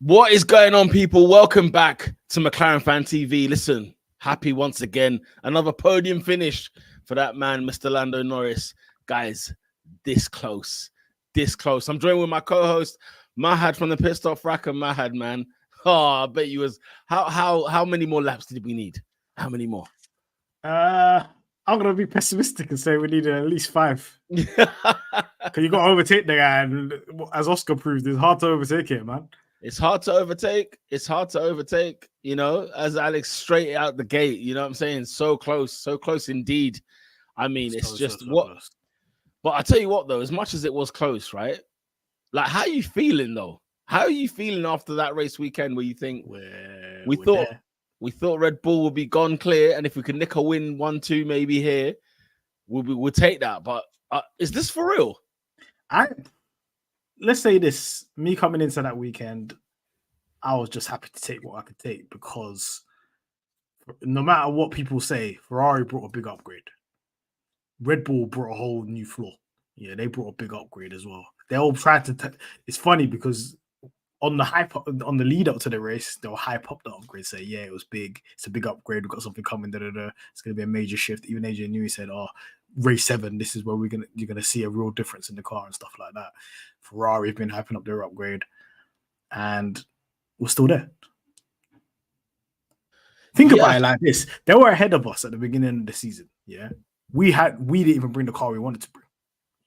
What is going on, people? Welcome back to McLaren Fan TV. Listen, happy once again. Another podium finish for that man, Mr. Lando Norris. Guys, this close. I'm joined with my co-host, Mahad from the Pit Stop Fracker. Mahad, man. Oh, I bet you was... How many more laps did we need? How many more? I'm going to be pessimistic and say we need at least 5. Because you got to overtake the guy. And as Oscar proved, it's hard to overtake him, man. It's hard to overtake, you know, as Alex straight out the gate, you know what I'm saying? So close indeed. I mean, it's just what close. But I tell you what, though, as much as it was close, right? Like, how are you feeling, though? How are you feeling after that race weekend where you think we thought Red Bull would be gone clear, and if we could nick a win 1-2 maybe here, we'll take that. But is this for real? Let's say this, me coming into that weekend, I was just happy to take what I could take because no matter what people say, Ferrari brought a big upgrade. Red Bull brought a whole new floor. Yeah, they brought a big upgrade as well. They all tried to... It's funny because on the lead up to the race, they'll hype up the upgrade, say, yeah, it was big. It's a big upgrade. We've got something coming. It's going to be a major shift. Even AJ Newey said, race 7, this is where you're gonna see a real difference in the car and stuff like that. Ferrari have been hyping up their upgrade, and we're still there. Think about it like this: they were ahead of us at the beginning of the season. Yeah, we didn't even bring the car we wanted to bring.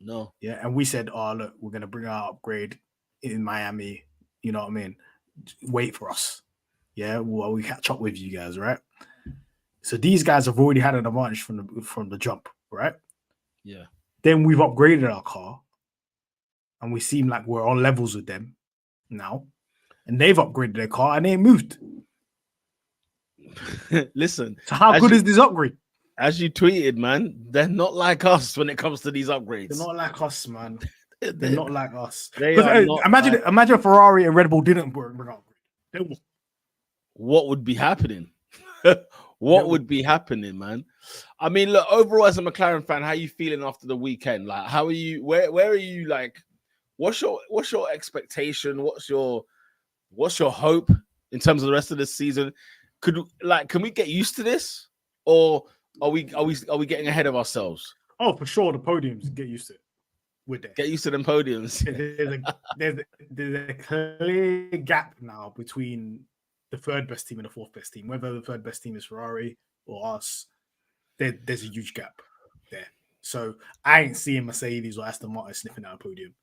No. Yeah, and we said, look, we're gonna bring our upgrade in Miami. You know what I mean? Wait for us. Yeah, well, we catch up with you guys, right? So these guys have already had an advantage from the jump. Right? Yeah. Then we've upgraded our car and we seem like we're on levels with them now. And they've upgraded their car and they ain't moved. Listen. So how good is this upgrade? As you tweeted, man, they're not like us when it comes to these upgrades. They're not like us, man. They're not like us. Imagine Ferrari and Red Bull didn't bring upgrade. What would be happening? What would be happening, man? I mean, look, overall as a McLaren fan, how are you feeling after the weekend? Like, how are you? Where are you? Like, what's your expectation? What's your hope in terms of the rest of the season? Can we get used to this, or are we getting ahead of ourselves? Oh, for sure, the podiums, get used to it. With that, get used to them podiums. there's a clear gap now between the third best team and the fourth best team. Whether the third best team is Ferrari or us, there's a huge gap there. So I ain't seeing Mercedes or Aston Martin sniffing out a podium.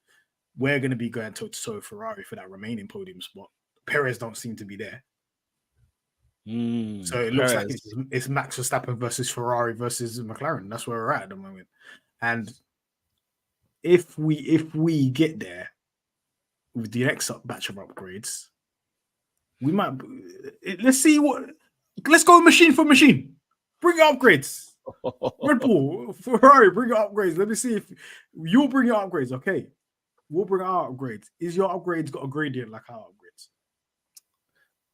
We're going to be going toe-to-toe with Ferrari for that remaining podium spot. Perez don't seem to be there. So it looks like it's Max Verstappen versus Ferrari versus McLaren. That's where we're at the moment. And if we get there with the next batch of upgrades, we might. Let's go machine for machine. Bring your upgrades. Red Bull, Ferrari, bring your upgrades. Let me see if you'll bring your upgrades. Okay, we'll bring our upgrades. Is your upgrades got a gradient like our upgrades?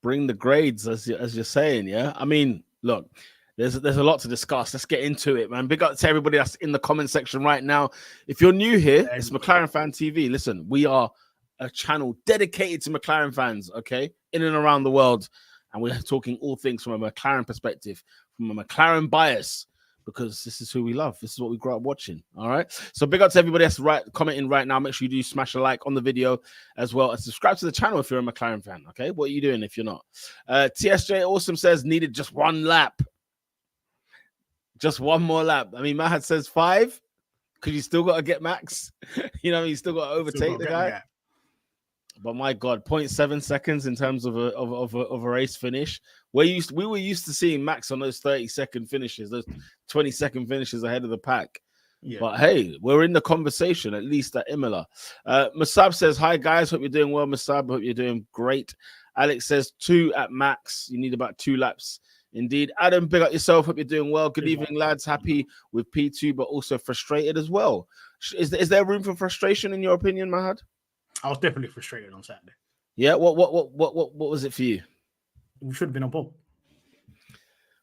Bring the grades, as you're saying. Yeah, I mean, look, there's a lot to discuss. Let's get into it, man. Big up to everybody that's in the comment section right now. If you're new here, it's McLaren Fan TV. Listen, we are a channel dedicated to McLaren fans, okay, in and around the world. And we're talking all things from a McLaren perspective, from a McLaren bias, because this is who we love. This is what we grew up watching, all right? So big up to everybody that's commenting right now. Make sure you do smash a like on the video as well. And subscribe to the channel if you're a McLaren fan, okay? What are you doing if you're not? TSJ Awesome says, needed just 1 lap. Just 1 more lap. I mean, Mahad says 5, because you still got to get Max. You know, you still got to overtake the guy. That. But my God, 0.7 seconds in terms of a race finish. We were used to seeing Max on those 30-second finishes, those 20-second finishes ahead of the pack. Yeah. But hey, we're in the conversation, at least at Imola. Masab says, hi guys, hope you're doing well. Masab, hope you're doing great. Alex says 2 at max. You need about 2 laps. Indeed. Adam, big up yourself. Hope you're doing well. Good evening, lads. Happy with P2, but also frustrated as well. Is there room for frustration in your opinion, Mahad? I was definitely frustrated on Saturday. Yeah. What was it for you? We should have been on pole.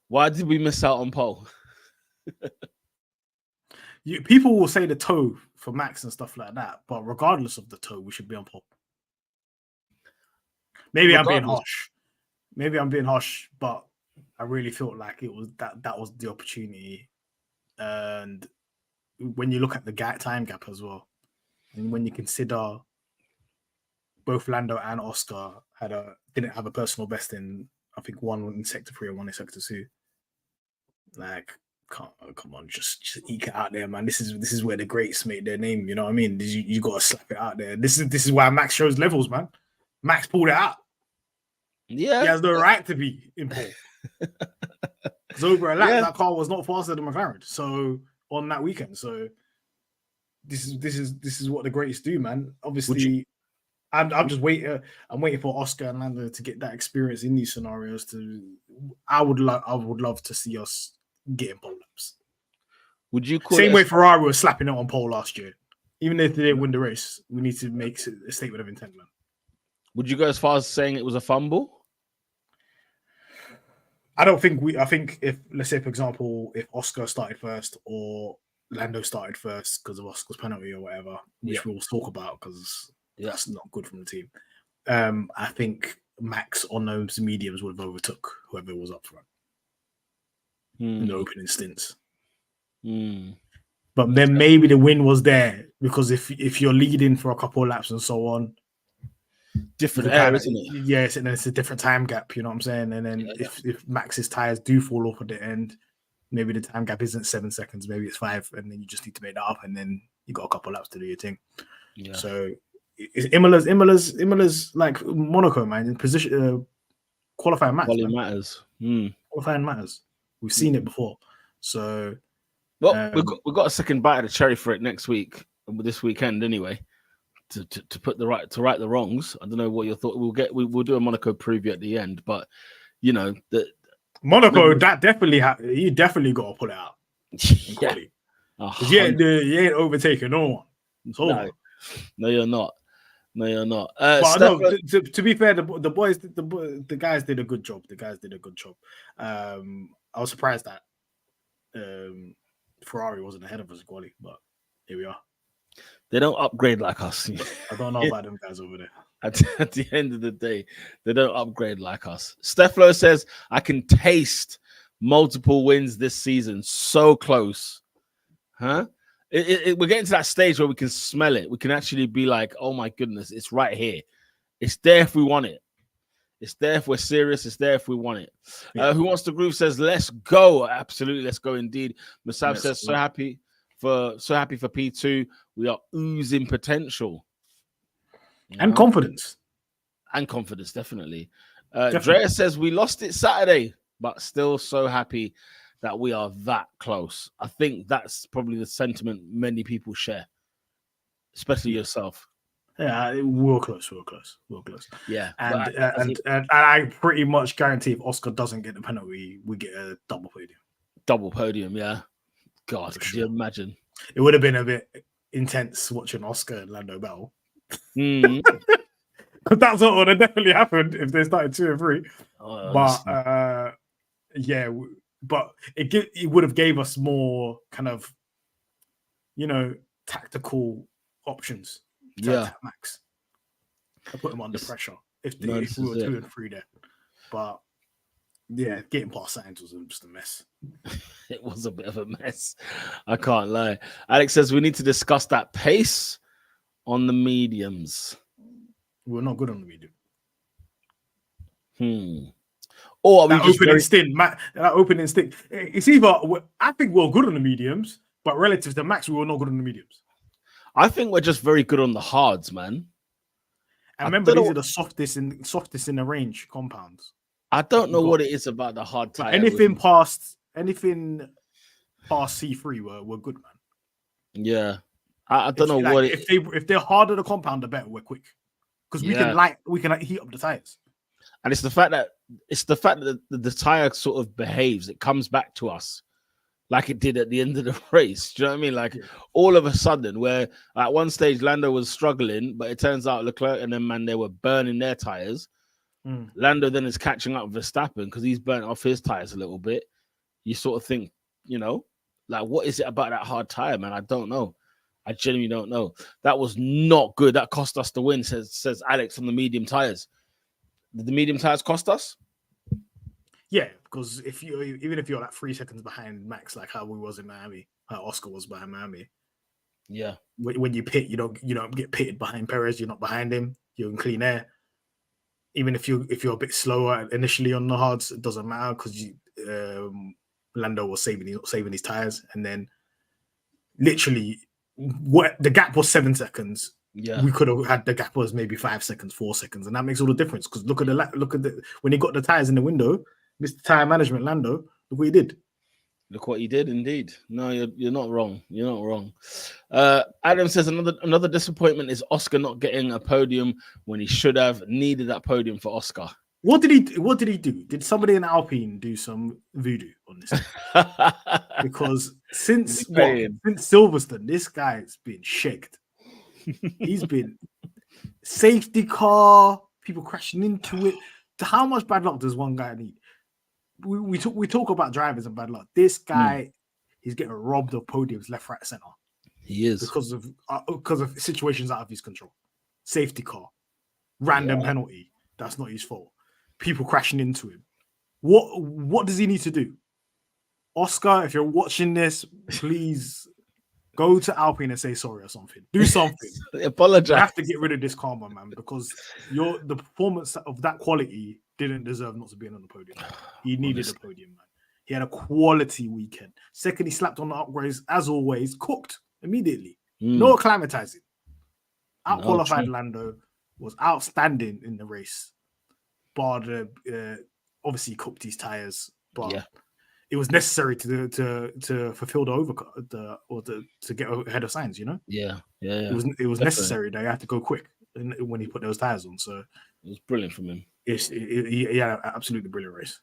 Why did we miss out on pole? People will say the toe for Max and stuff like that, but regardless of the toe, we should be on pole. Maybe I'm being harsh. Maybe I'm being harsh, but I really felt like it was that was the opportunity. And when you look at the time gap as well, and when you consider both Lando and Oscar didn't have a personal best in, I think, one in Sector 3 and one in Sector 2. Like, come on, just eke it out there, man. This is where the greats make their name. You know what I mean? You got to slap it out there. This is why Max shows levels, man. Max pulled it out. Yeah, he has no right to be in pole. Because over a lap, that car was not faster than McLaren. So on that weekend, so this is what the greats do, man. Obviously, I'm just waiting. I'm waiting for Oscar and Lando to get that experience in these scenarios. I would love to see us getting pole laps. Would you call same way Ferrari was slapping it on pole last year? Even if they didn't win the race, we need to make a statement of intent, man. Would you go as far as saying it was a fumble? I don't think I think if, let's say, for example, if Oscar started first or Lando started first because of Oscar's penalty or whatever, which we'll talk about because that's not good from the team. I think Max on those mediums would have overtook whoever was up front in the opening stints. But then maybe the win was there because if you're leading for a couple of laps and so on, different air, isn't it? Yes, and it's a different time gap, you know what I'm saying? And then if Max's tires do fall off at the end, maybe the time gap isn't 7 seconds, maybe it's 5, and then you just need to make that up, and then you got a couple laps to do your thing. Yeah. So Imola's like Monaco, man. In position, qualifying matters. Qualifying matters. We've seen it before. So, well, we've got a second bite of the cherry for it next week, this weekend anyway. To put right the wrongs. I don't know what your thought. We'll do a Monaco preview at the end, but you know that Monaco that definitely you definitely got to pull it out. You ain't overtaking no one. No, you're not. But no, to be fair, the guys did a good job. I was surprised that Ferrari wasn't ahead of us, quality, but here we are. They don't upgrade like us. I don't know about them guys over there. At the end of the day, they don't upgrade like us. Steflo says, I can taste multiple wins this season. So close. Huh? We're getting to that stage where we can smell it. We can actually be like, oh my goodness, it's right here. It's there if we want it. It's there if we're serious. It's there if we want it. Who Wants to Groove says, let's go. Absolutely, let's go indeed. Musab says, so happy for P2. We are oozing potential. And confidence. Definitely. Drea says, we lost it Saturday, but still so happy that we are that close. I think that's probably the sentiment many people share, especially yourself. Yeah, we're close. Yeah, and I pretty much guarantee if Oscar doesn't get the penalty, we get a double podium. Yeah. God, could you imagine? It would have been a bit intense watching Oscar and Lando battle. Because that's what would have definitely happened if they started 2 and 3. But it would have gave us more kind of, tactical options. Max. I put him under pressure if we were 2 and 3 there. But yeah, getting past Sainz was just a mess. It was a bit of a mess. I can't lie. Alex says we need to discuss that pace on the mediums. We're not good on the medium. Or are we that opening stint? It's either I think we're good on the mediums, but relative to Max, we were not good on the mediums. I think we're just very good on the hards, man. And remember, these are the softest in the range compounds. I don't know what it is about the hard tire. Anything past C3, we're good, man. Yeah, I don't know what if they're harder the compound, the better we're quick because we can heat up the tires. And it's the fact that the tire sort of behaves. It comes back to us like it did at the end of the race. Do you know what I mean? Like all of a sudden, where at one stage Lando was struggling, but it turns out Leclerc and them, man, they were burning their tires. Lando then is catching up with Verstappen because he's burnt off his tires a little bit. You sort of think, like, what is it about that hard tire, man? I don't know. I genuinely don't know. That was not good. That cost us the win, says Alex on the medium tires. Did the medium tires cost us? Yeah, because even if you're like 3 seconds behind Max, like how we was in Miami, how Oscar was behind Miami. Yeah. When you pit, you don't get pitted behind Perez. You're not behind him. You're in clean air. Even if you're a bit slower initially on the hards, it doesn't matter because Lando was saving his tires, and then literally what the gap was 7 seconds. Yeah, we could have had the gap was maybe 5 seconds, 4 seconds, and that makes all the difference. Because look at the when he got the tires in the window, Mr. Tire Management Lando, look what he did. Look what he did, indeed. No, you're not wrong. You're not wrong. Adam says another disappointment is Oscar not getting a podium when he should have needed that podium for Oscar. What did he do? Did somebody in Alpine do some voodoo on this? Because since Silverstone, this guy's been shaked. He's been safety car, people crashing into it. How much bad luck does one guy need? We talk about drivers and bad luck. This guy, he's getting robbed of podiums left, right, center. He is because of situations out of his control. Safety car, random penalty. That's not his fault. People crashing into him. What does he need to do? Oscar, if you're watching this, please go to Alpine and say sorry or something. Do something. Apologize. You have to get rid of this karma, man, because the performance of that quality didn't deserve not to be on the podium. He needed a podium, man. He had a quality weekend. Second, he slapped on the upgrades, as always, cooked immediately. No acclimatizing. Out-qualified Lando was outstanding in the race. Bar obviously cooked his tires, but it was necessary to fulfill the overcut to get ahead of Sainz, you know? Yeah. It was necessary. They had to go quick when he put those tires on. So it was brilliant from him. He had an absolutely brilliant race.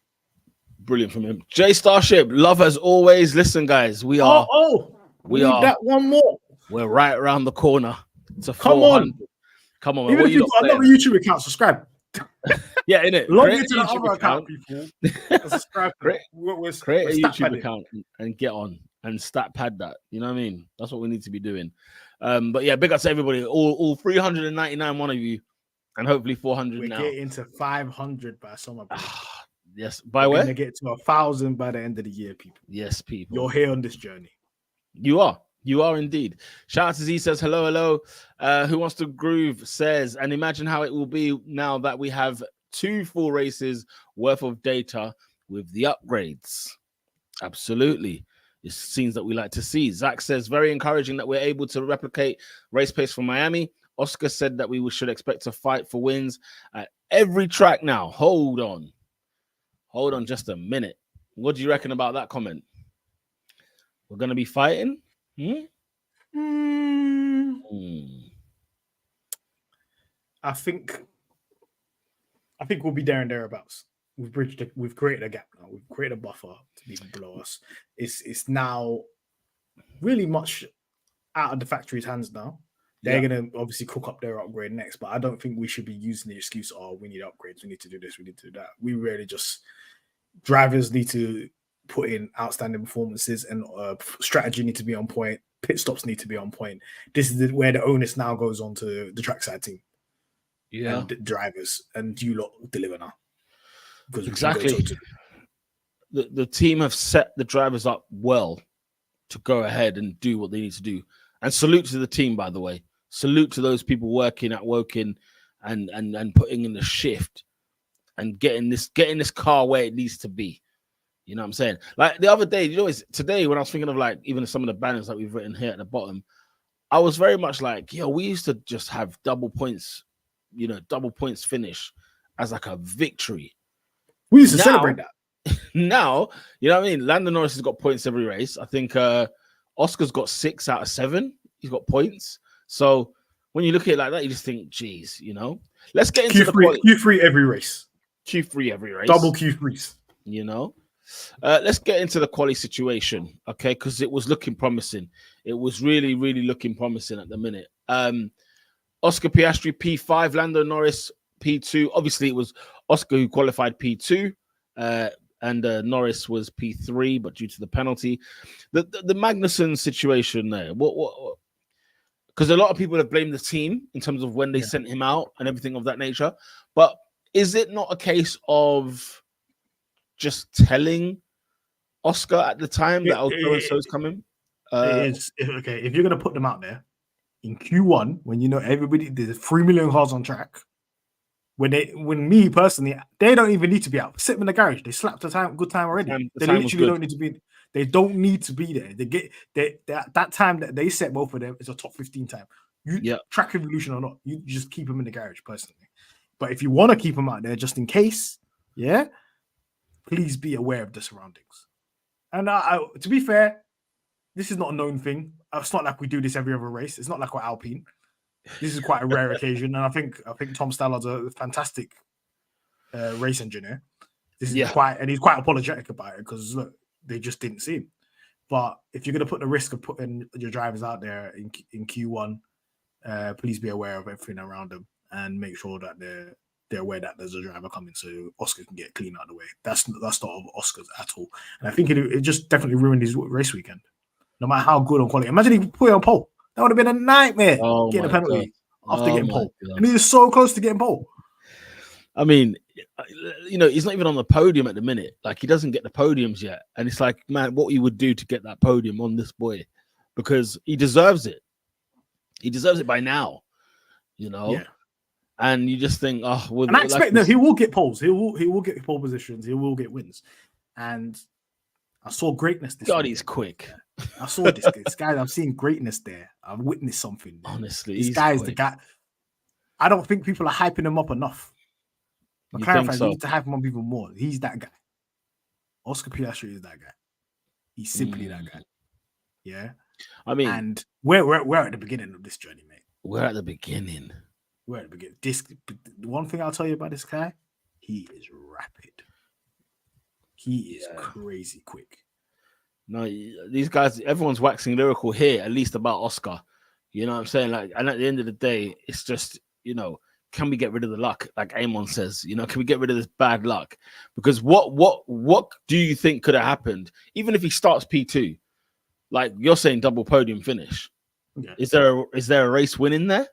Brilliant from him. J Starship, love as always. Listen, guys, we are that one more. We're right around the corner. It's a come on. Even if you've got another YouTube account, subscribe. Yeah, innit? Log into the other account, people. Subscribe. Create a YouTube account and get on and stat pad that. You know what I mean? That's what we need to be doing. But yeah, big up to everybody. All 399 one of you, and hopefully 400 now. We're getting to 500 by summer. Yes. By when? We're going to get to 1,000 by the end of the year, people. Yes, people. You're here on this journey. You are. You are indeed. Shout out to Z says, hello. Who Wants to Groove says, and imagine how it will be now that we have 2 full races worth of data with the upgrades. Absolutely. It's scenes that we like to see. Zach says, very encouraging that we're able to replicate race pace from Miami. Oscar said that we should expect to fight for wins at every track now. Hold on just a minute. What do you reckon about that comment? We're going to be fighting? I think we'll be there and thereabouts. We've created a gap now. We've created a buffer to be below us. It's now really much out of the factory's hands now. They're going to obviously cook up their upgrade next, but I don't think we should be using the excuse, we need upgrades, we need to do this, we need to do that. We really just, drivers need to put in outstanding performances, and strategy need to be on point. Pit stops need to be on point. This is where the onus now goes on to the trackside team. And the drivers, and you lot deliver now. Exactly. The team have set the drivers up well to go ahead and do what they need to do. And salute to the team, by the way. Salute to those people working at Woking and putting in the shift and getting this car where it needs to be. You know what I'm saying? Like the other day, today when I was thinking of like even some of the banners that we've written here at the bottom, I was very much like, we used to just have double points finish as like a victory. We used to celebrate that. Now, you know what I mean? Lando Norris has got points every race. I think Oscar's got 6 out of 7. He's got points. So when you look at it like that, you just think, geez, let's get into Q3 every race. Q3 every race. Double Q3s. Let's get into the quali situation, okay? Because it was looking promising. It was really, really looking promising at the minute. Oscar Piastri P5, Lando Norris P2. Obviously, it was Oscar who qualified P2, and Norris was P3, but due to the penalty, the Magnussen situation there. What? Because a lot of people have blamed the team in terms of when they sent him out and everything of that nature. But is it not a case of just telling Oscar at the time that so and so's coming? It is okay. If you're gonna put them out there in Q1, when you know everybody, there's 3 million cars on track. When me personally, they don't even need to be out. Sit them in the garage. They slapped good time already. They literally don't need to be. They don't need to be there. That time that they set both of them is a top 15 time. Track evolution or not, you just keep them in the garage personally. But if you want to keep them out there just in case, please be aware of the surroundings. And to be fair, this is not a known thing. It's not like we do this every other race. It's not like we're Alpine. This is quite a rare occasion, and I think Tom Stallard's a fantastic race engineer. This is and he's quite apologetic about it because look, they just didn't see him. But if you're going to put the risk of putting your drivers out there in Q1, please be aware of everything around them and make sure that they're aware that there's a driver coming, so Oscar can get clean out of the way. That's not of Oscar's at all, and I think it just definitely ruined his race weekend. No matter how good on quality, imagine he put it on pole. That would have been a nightmare getting a penalty after getting pole. God. And he was so close to getting pole. I mean, he's not even on the podium at the minute. Like, he doesn't get the podiums yet. And it's like, man, what he would do to get that podium on this boy, because he deserves it. He deserves it by now, Yeah. And you just think, and I expect he will get poles. He will get pole positions. He will get wins. And I saw greatness this week. He's quick. I saw this guy. I've seen greatness there. I've witnessed something there. Honestly, this guy is the guy. I don't think people are hyping him up enough. McLaren fans need to hype him up even more. He's that guy. Oscar Piastri is that guy. He's simply that guy. Yeah. I mean, and we're at the beginning of this journey, mate. We're at the beginning. The one thing I'll tell you about this guy, he is rapid. He is crazy quick. No, these guys, everyone's waxing lyrical here, at least about Oscar. You know what I'm saying? Like, and at the end of the day, it's just, can we get rid of the luck? Like Amon says, can we get rid of this bad luck? Because what do you think could have happened? Even if he starts P2, like you're saying, double podium finish. Yeah. Is there a race win in there?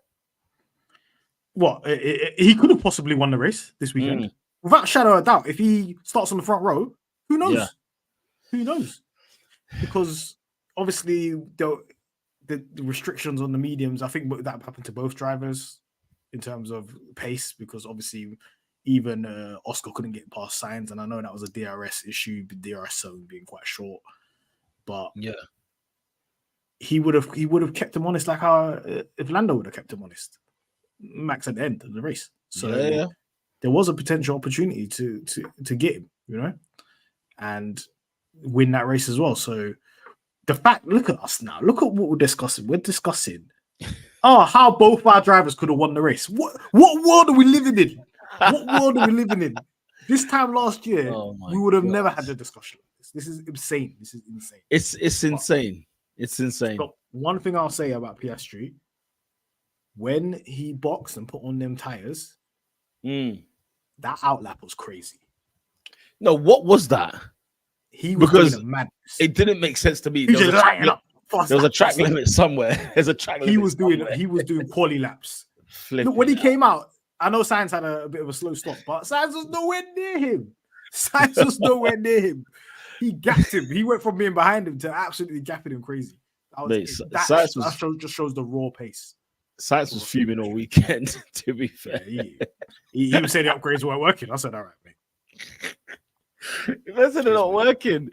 What he could have possibly won the race this weekend without a shadow of a doubt. If he starts on the front row, who knows? Yeah. Who knows? Because obviously the restrictions on the mediums, I think that happened to both drivers in terms of pace, because obviously even Oscar couldn't get past Sainz, and I know that was a DRS issue, the DRS zone being quite short. But he would have kept him honest, like how if Lando would have kept him honest. Max at the end of the race, so there was a potential opportunity to get him, and win that race as well. So the fact, look at us now. Look at what we're discussing. We're discussing how both our drivers could have won the race. What world are we living in? What world are we living in? This time last year, we would have never had a discussion like this. This is insane. It's insane. It's insane. But one thing I'll say about Piastri, when he boxed and put on them tires, that outlap was crazy. No, what was that? He was doing a madness. It didn't make sense to me. He was just lighting up. There was a track limit somewhere. There's a track limit. He was doing quali laps. Look, when he came out, I know Sainz had a bit of a slow stop, but Sainz was nowhere near him. He gapped him. He went from being behind him to absolutely gapping him crazy. That just shows the raw pace. Sainz was fuming all weekend, to be fair. He was saying the upgrades weren't working. I said, all right, mate. That's not working.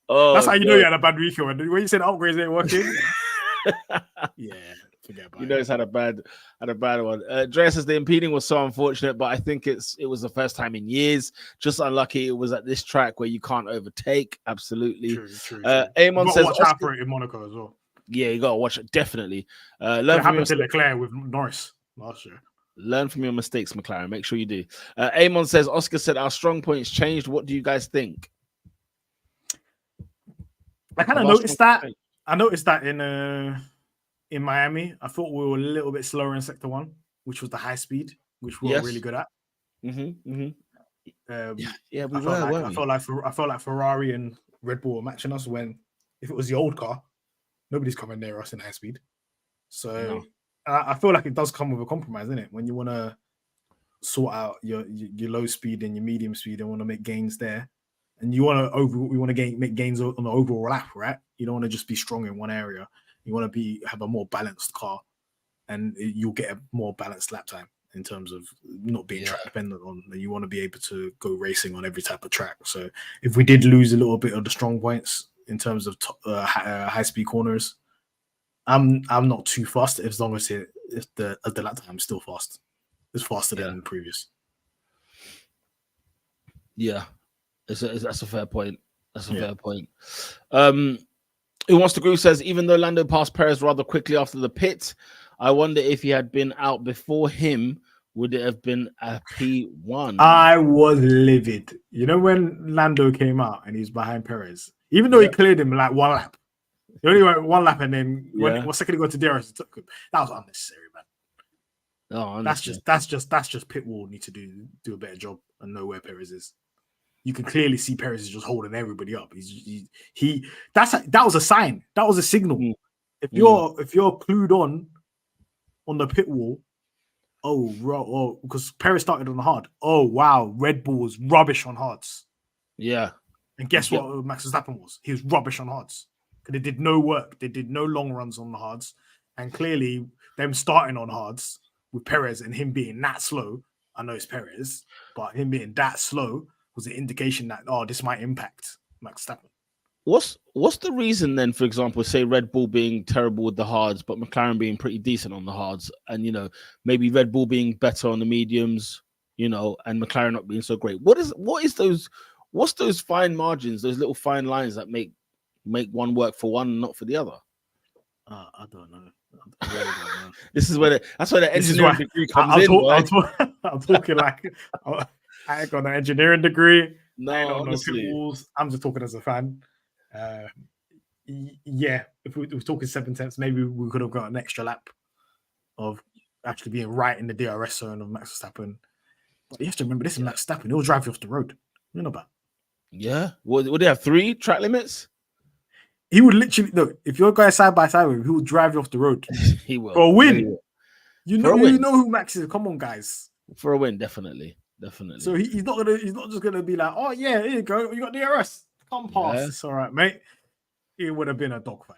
That's how you know you had a bad weekend. When you said upgrades ain't working. Forget about it. He's had a bad one. Drea says the impeding was so unfortunate, but I think it was the first time in years. Just unlucky it was at this track where you can't overtake. Absolutely. True. Amon says watch out for it in Monaco as well. Yeah, you gotta watch it, definitely. It happened to Leclerc with Norris last year. Learn from your mistakes, McLaren. Make sure you do. Amon says Oscar said our strong points changed. What do you guys think? I kind of noticed that. I noticed that in Miami. I thought we were a little bit slower in sector 1, which was the high speed, which we were really good at. We were. I felt like Ferrari and Red Bull were matching us. When if it was the old car, nobody's coming near us in high speed. So I feel like it does come with a compromise, isn't it? When you want to sort out your low speed and your medium speed and want to make gains there. And you want to make gains on the overall lap, right? You don't want to just be strong in one area. You want to have a more balanced car, and you'll get a more balanced lap time in terms of not being track dependent on. You want to be able to go racing on every type of track. So if we did lose a little bit of the strong points in terms of high speed corners, I'm not too fast as long as the lap time is still fast. It's faster than previous. Yeah. That's a fair point. That's a fair point. Who Wants to Groove says, even though Lando passed Perez rather quickly after the pit, I wonder if he had been out before him, would it have been a P1? I was livid. You know when Lando came out and he's behind Perez, even though he cleared him like one lap. He only went one lap, and then one second he got to DRS, it took him. That was unnecessary, man. Oh, that's just pit wall need to do a better job and know where Perez is. You can clearly see Perez is just holding everybody up. That was a sign. That was a signal. If you're clued on the pit wall, because Perez started on the hard. Oh wow, Red Bull was rubbish on hards. Yeah. And guess what Max Verstappen was? He was rubbish on hards. Because they did no work. They did no long runs on the hards. And clearly, them starting on hards with Perez and him being that slow, I know it's Perez, but him being that slow was an indication that, this might impact Max Verstappen. What's the reason then, for example, say Red Bull being terrible with the hards, but McLaren being pretty decent on the hards, and maybe Red Bull being better on the mediums, and McLaren not being so great? What's those fine margins, those little fine lines that make one work for one and not for the other? I don't know. I really don't know. That's where the engineering degree comes in. I'm talking like I ain't got an engineering degree. No, honestly. I'm just talking as a fan. If we were talking 7 tenths, maybe we could have got an extra lap of actually being right in the DRS zone of Max Verstappen. But you have to remember, this is Max Verstappen. He'll drive you off the road. You know about? Yeah. Would they have 3 track limits? He would literally look. If you're going side by side with him, he will drive you off the road. He will for a win. You know who Max is. Come on, guys. For a win, definitely. So he's not just gonna be like, oh yeah, here you go. You got DRS. Come past. Yeah. It's all right, mate. It would have been a dogfight.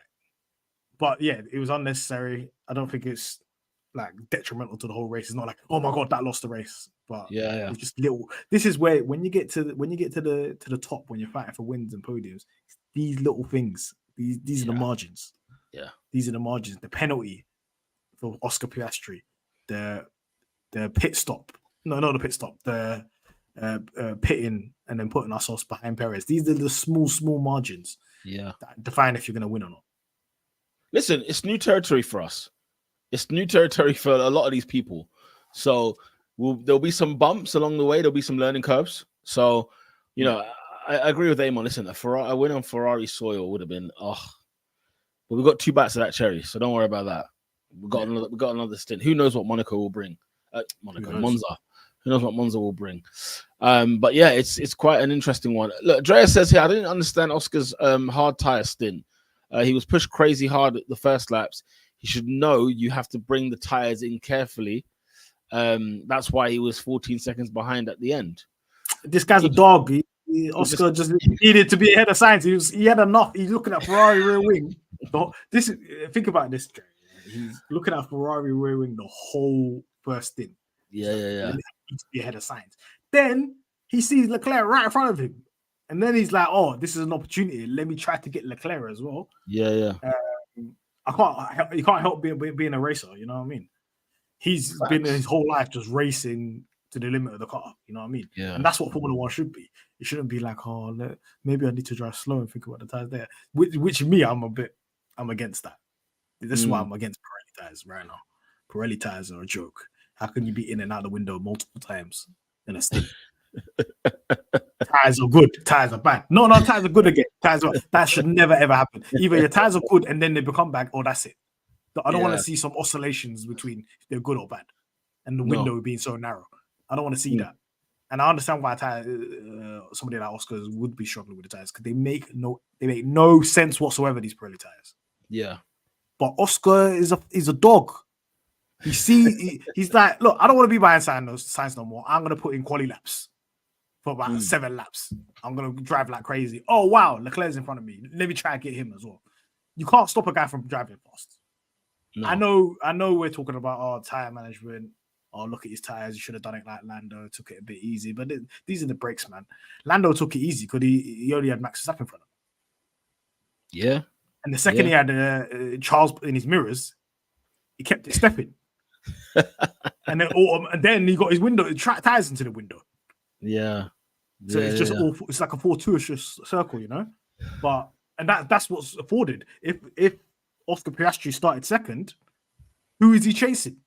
But yeah, it was unnecessary. I don't think it's like detrimental to the whole race. It's not like, oh my god, that lost the race. But it's just little. This is where when you get to the top, when you're fighting for wins and podiums, these little things. These are the margins. Yeah. These are the margins. The penalty for Oscar Piastri, the pit stop. No, not the pit stop. The pitting and then putting ourselves behind Perez. These are the small margins. Yeah. That define if you're going to win or not. Listen, it's new territory for us. It's new territory for a lot of these people. So there'll be some bumps along the way. There'll be some learning curves. So, I agree with Eamon. Listen, a win on Ferrari soil would have been, but we got 2 bites of that cherry, so don't worry about that. We got another stint. Who knows what Monaco will bring? Monza. Who knows what Monza will bring? But yeah, it's quite an interesting one. Look, Drea says here, I didn't understand Oscar's hard tire stint. He was pushed crazy hard at the first laps. He should know you have to bring the tires in carefully. That's why he was 14 seconds behind at the end. This guy's a dog. Oscar just needed to be ahead of science. He had enough. He's looking at Ferrari rear wing. Think about this. He's looking at Ferrari rear wing the whole first stint. Yeah. He needs to be ahead of science. Then he sees Leclerc right in front of him, and then he's like, "Oh, this is an opportunity. Let me try to get Leclerc as well." Yeah. You can't help being a racer. You know what I mean? He's been his whole life just racing to the limit of the car. You know what I mean? Yeah. And that's what Formula One should be. It shouldn't be like, maybe I need to drive slow and think about the tires there. Which me, I'm against that. This is why I'm against Pirelli tires right now. Pirelli tires are a joke. How can you be in and out the window multiple times in a stint? Tires are good. Tires are bad. No, tires are good again. That should never ever happen. Either your tires are good and then they become bad, or that's it. I don't want to see some oscillations between if they're good or bad, and the window being so narrow. I don't want to see that. And I understand why somebody like Oscar would be struggling with the tires, because they make no sense whatsoever. These Pirelli tires. Yeah. But Oscar is a dog. He's like, look, I don't want to be behind signs no more. I'm gonna put in quali laps for about 7 laps. I'm gonna drive like crazy. Oh wow, Leclerc's in front of me. Let me try and get him as well. You can't stop a guy from driving fast. No. I know we're talking about tire management. Oh, look at his tires. You should have done it like Lando. Took it a bit easy. But these are the brakes, man. Lando took it easy because he only had Max Verstappen in front of him. Yeah. And the second he had Charles in his mirrors, he kept it stepping. and then he got his tires into the window. Yeah. So it's just awful. It's like a fortuitous circle, you know. And that's what's afforded. If Oscar Piastri started second, who is he chasing?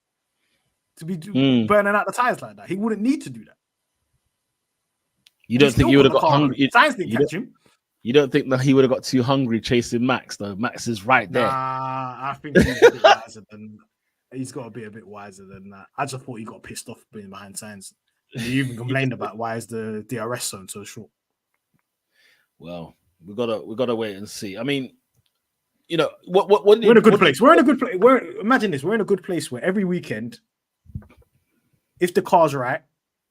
To be burning out the tires like that, he wouldn't need to do that. You don't think he would have got hungry? Sainz didn't catch him. You don't think that he would have got too hungry chasing Max, though? Max is right there. Nah, I think he's a bit wiser than. He's got to be a bit wiser than that. I just thought he got pissed off being behind Sainz. He even complained about why is the DRS zone so short. Well, we gotta wait and see. I mean, you know, what we're in a good place. We're in a good place. Imagine this. We're in a good place where every weekend, if the car's right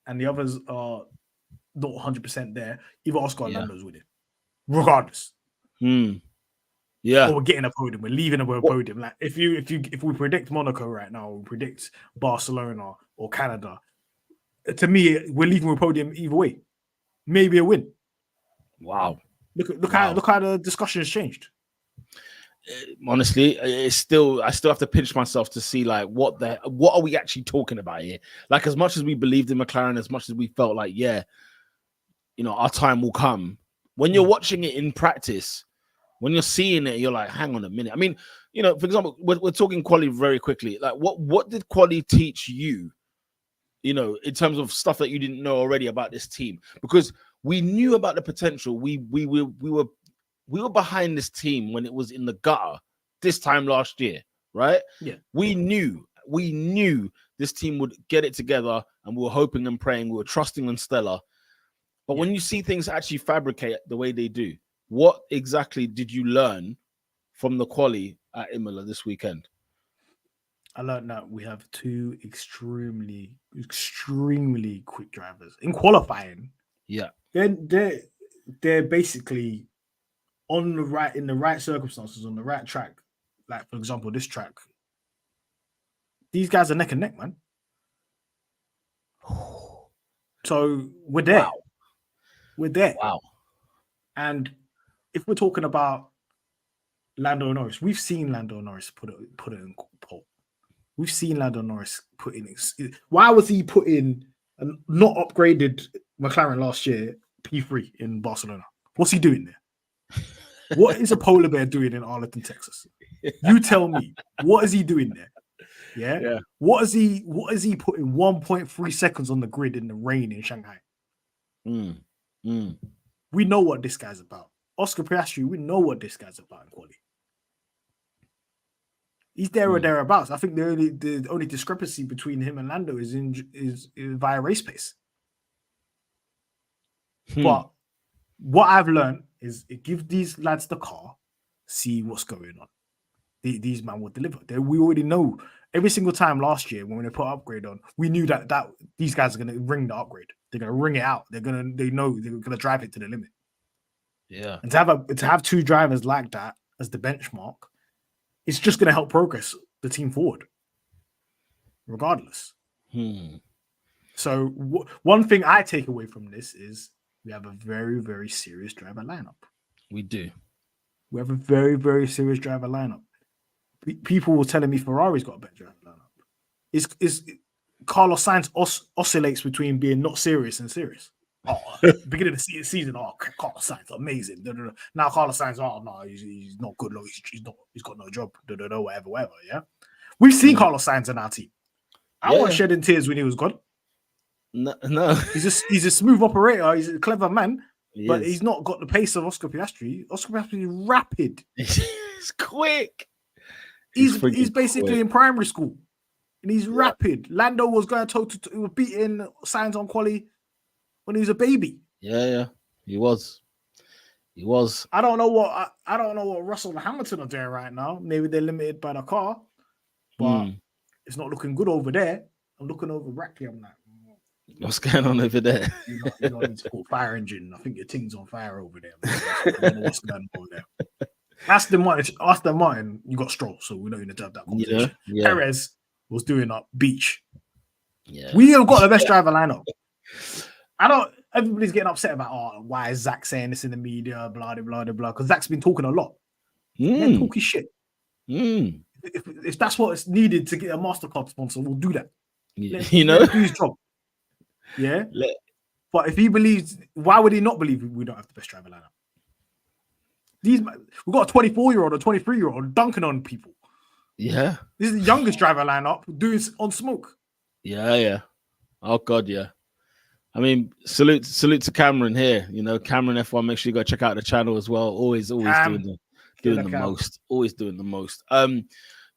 and the others are not 100% there, either Oscar or Lando's winning, regardless. Yeah, or we're getting a podium. We're leaving a podium. Like if we predict Monaco right now, we predict Barcelona or Canada. To me, we're leaving a podium either way. Maybe a win. Wow. Look how the discussion has changed. Honestly, I still have to pinch myself to see like what are we actually talking about here? Like, as much as we believed in McLaren, as much as we felt like, yeah, you know, our time will come. When you're watching it in practice, when you're seeing it, you're like, hang on a minute. I mean, you know, for example, we're talking quali very quickly. Like, what did quali teach you? You know, in terms of stuff that you didn't know already about this team, because we knew about the potential. We were behind this team when it was in the gutter this time last year, right? Yeah. We knew this team would get it together, and we were hoping and praying. We were trusting in Stella. But when you see things actually fabricate the way they do, what exactly did you learn from the quali at Imola this weekend? I learned that we have two extremely quick drivers in qualifying. Yeah. They're basically in the right circumstances, on the right track. Like, for example, this track. These guys are neck and neck, man. So we're there. Wow. We're there. Wow. And if we're talking about Lando Norris, we've seen Lando Norris put it in pole. We've seen Lando Norris put in. Why was he put in a not upgraded McLaren last year, P3 in Barcelona? What's he doing there? What is a polar bear doing in Arlington, Texas? You tell me. What is he doing there? Yeah. What is he putting 1.3 seconds on the grid in the rain in Shanghai? We know what this guy's about. Oscar Piastri, we know what this guy's about in quality. He's there or thereabouts. I think the only discrepancy between him and Lando is via race pace. But what I've learned is give these lads the car, see what's going on. These men will deliver. We already know every single time last year when they put upgrade on, we knew that these guys are going to ring the upgrade. They're going to ring it out. They know they're going to drive it to the limit. Yeah. And to have two drivers like that as the benchmark, it's just going to help progress the team forward, regardless. So one thing I take away from this is we have a very, very serious driver lineup. We do. We have a very, very serious driver lineup. People were telling me Ferrari's got a better driver lineup. Is Carlos Sainz oscillates between being not serious and serious. Beginning of the season, Carlos Sainz, amazing. Now Carlos Sainz, no, he's not good. He's got no job. Whatever. Yeah, we've seen Carlos Sainz in our team. I wasn't shedding tears when he was gone. No. He's a smooth operator. He's a clever man, but he's not got the pace of Oscar Piastri. Oscar Piastri is rapid. He's quick. He's basically quick in primary school, and he's rapid. Lando was going to was beating Sainz on quali when he was a baby. Yeah, he was. I don't know what Russell and Hamilton are doing right now. Maybe they're limited by the car, but it's not looking good over there. I'm looking over Brackley. I'm like, what's going on over there? you don't need to put fire engine. I think your thing's on fire over there. I don't know what's going on over there. Aston Martin, you got Stroll, so we don't even have that conversation. Yeah. Perez was doing up Beach. Yeah. We have got the best driver lineup. Everybody's getting upset about, why is Zach saying this in the media, blah, blah, blah, blah, because Zach's been talking a lot. Yeah, talking shit. If that's what is needed to get a MasterCard sponsor, we'll do that. Let him do his job. Yeah. But if he believes, why would he not believe we don't have the best driver lineup? We've got a 24-year-old, a 23-year-old dunking on people. Yeah. This is the youngest driver lineup doing on smoke. Yeah. Oh God, yeah. I mean, salute to Cameron here. Cameron F1. Make sure you go check out the channel as well. Always doing the most. Always doing the most.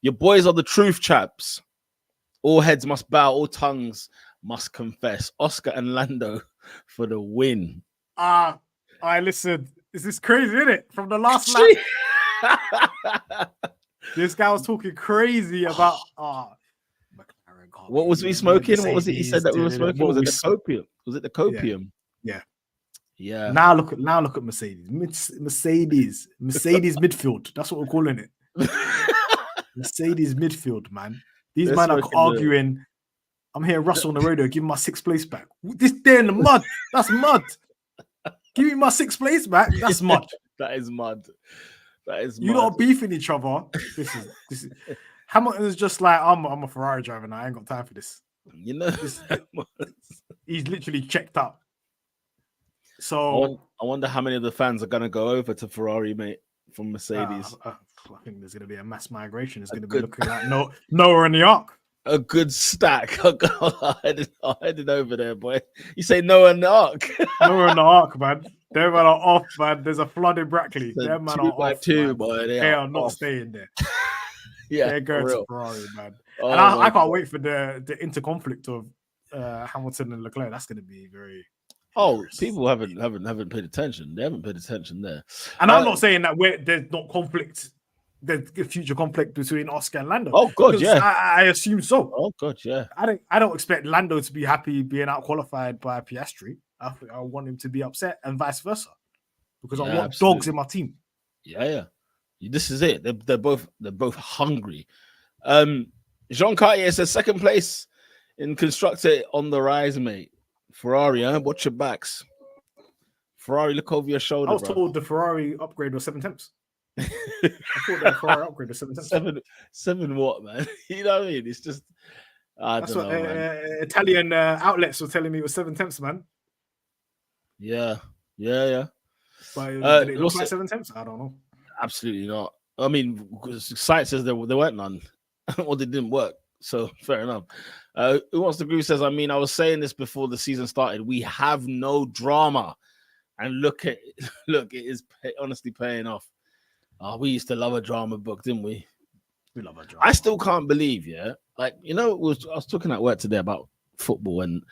Your boys are the truth, chaps. All heads must bow, all tongues must confess. Oscar and Lando for the win. I listen. This is crazy, isn't it? From the last lap, this guy was talking crazy about McLaren. What was we smoking? What was it? He said that we were smoking. Was it the copium? Was it the copium? Yeah. Now look at Mercedes. Mercedes midfield. That's what we're calling it. Mercedes midfield, man. These men are arguing. I'm hearing Russell on the radio. Give me my 6th place back. This there in the mud. That's mud. Give me my 6th place back. That's mud. That is mud. You lot are beefing each other. This is. Hamilton is just like, I'm a Ferrari driver now. I ain't got time for this. He's literally checked out. So I wonder how many of the fans are gonna go over to Ferrari, mate, from Mercedes. I think there's gonna be a mass migration. It's gonna be looking like Noah in the Ark. A good stack. I headed over there, boy. You say Noah in the Ark. Noah in the Ark, man. Them man are off, man. There's a flood in Brackley. Them man are off. Boy. They are not staying there. Yeah, they're going to Ferrari, man. Oh, and I can't wait for the interconflict of Hamilton and Leclerc. That's going to be very. People haven't paid attention. They haven't paid attention there. And I'm not saying that there's not conflict. There's a future conflict between Oscar and Lando. Oh God, yeah. I assume so. Oh God, yeah. I don't expect Lando to be happy being out qualified by Piastri. I want him to be upset and vice versa because I want dogs in my team. Yeah. This is it. They're both hungry. Jean Cartier says 2nd place in constructor on the rise, mate. Ferrari, watch your backs. Ferrari, look over your shoulder. I was told the Ferrari upgrade was 7 tenths. I thought the Ferrari upgrade was 7 tenths. Seven what, man? You know what I mean? It's just that's what Italian outlets were telling me it was 7 tenths, man. Yeah. But did it look like 7 tenths? I don't know. Absolutely not. I mean, site says there weren't none, or they didn't work. So fair enough. Who wants to groove says, I was saying this before the season started. We have no drama, and look, it is honestly paying off. We used to love a drama book, didn't we? We love a drama. I still can't believe, I was talking at work today about football, and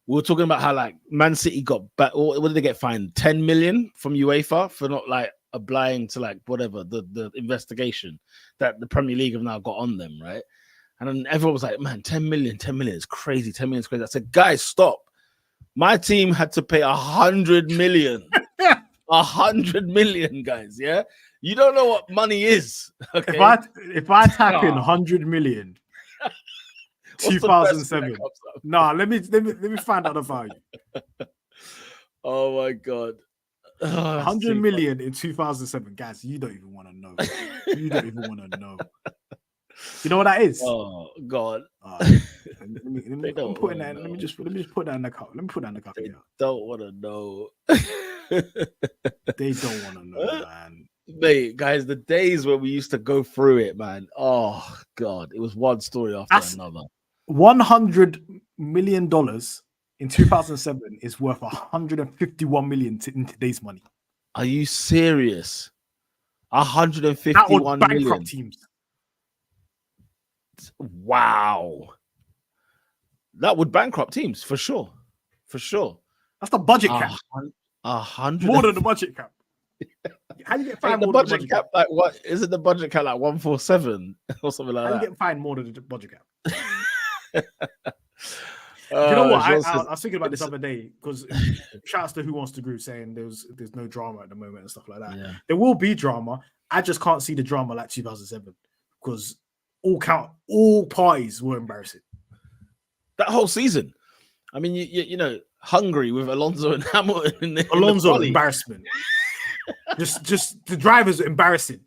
we were talking about how like Man City got back. What did they get fined? 10 million from UEFA for not like applying to like whatever the investigation that the Premier League have now got on them, right? And then everyone was like, man, 10 million is crazy. 10 million is crazy. I said, guys, stop. My team had to pay 100 million. 100 million, guys. Yeah. You don't know what money is. Okay. If I type in 100 million, 2007. No, let me find out the value. Oh my God. 100 million in 2007. Guys, you don't even want to know. You don't even want to know. You know what that is? Oh God! Let me put that in the cup. Let me put that in the cup. They don't want to know. They don't want to know, man. Mate, guys, the days where we used to go through it, man. Oh God, it was one story after another. $100 million in 2007 is worth 151 million in today's money. Are you serious? 151 million teams. Wow, that would bankrupt teams for sure. That's the budget cap. 100 more than the budget cap. How do you get fined more than the budget cap? Like what? Is it the budget cap like 147 or something like that? How do you get fined more than the budget cap? Do you know what? I Says, was thinking about this other day because shouts to Who Wants to Groove saying there's no drama at the moment and stuff like that. Yeah. There will be drama. I just can't see the drama like 2007 because all parties were embarrassing. That whole season. I mean, you know, Hungary with Alonso and Hamilton. Alonso embarrassment. just the drivers are embarrassing.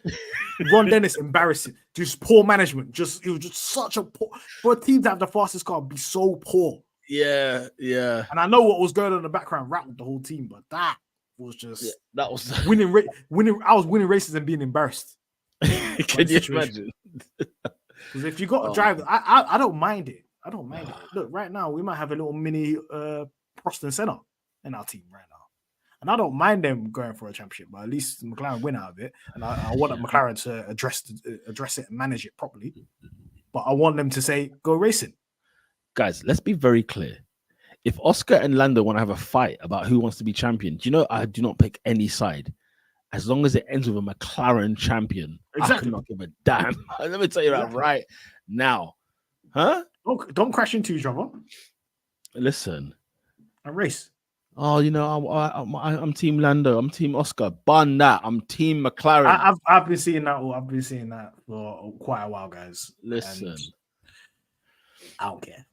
Ron Dennis embarrassing. Just poor management. It was just such a poor for a team to have the fastest car be so poor. Yeah. And I know what was going on in the background rattled the whole team, but that was just that was winning. I was winning races and being embarrassed. Can you imagine? Because if you got a driver, I don't mind it. I don't mind it. Look, right now we might have a little mini Prost and Senna in our team right now, and I don't mind them going for a championship, but at least McLaren win out of it. And I want McLaren to address it and manage it properly. But I want them to say go racing. Guys, let's be very clear. If Oscar and Lando want to have a fight about who wants to be champion, do you know I do not pick any side. As long as it ends with a McLaren champion, exactly. I cannot give a damn. Let me tell you that right now. Huh? Don't crash into each other. Listen. A race. Oh, you know, I'm Team Lando. I'm Team Oscar. Bun that. I'm Team McLaren. I've been seeing that. I've been seeing that for quite a while, guys. Listen. I don't care.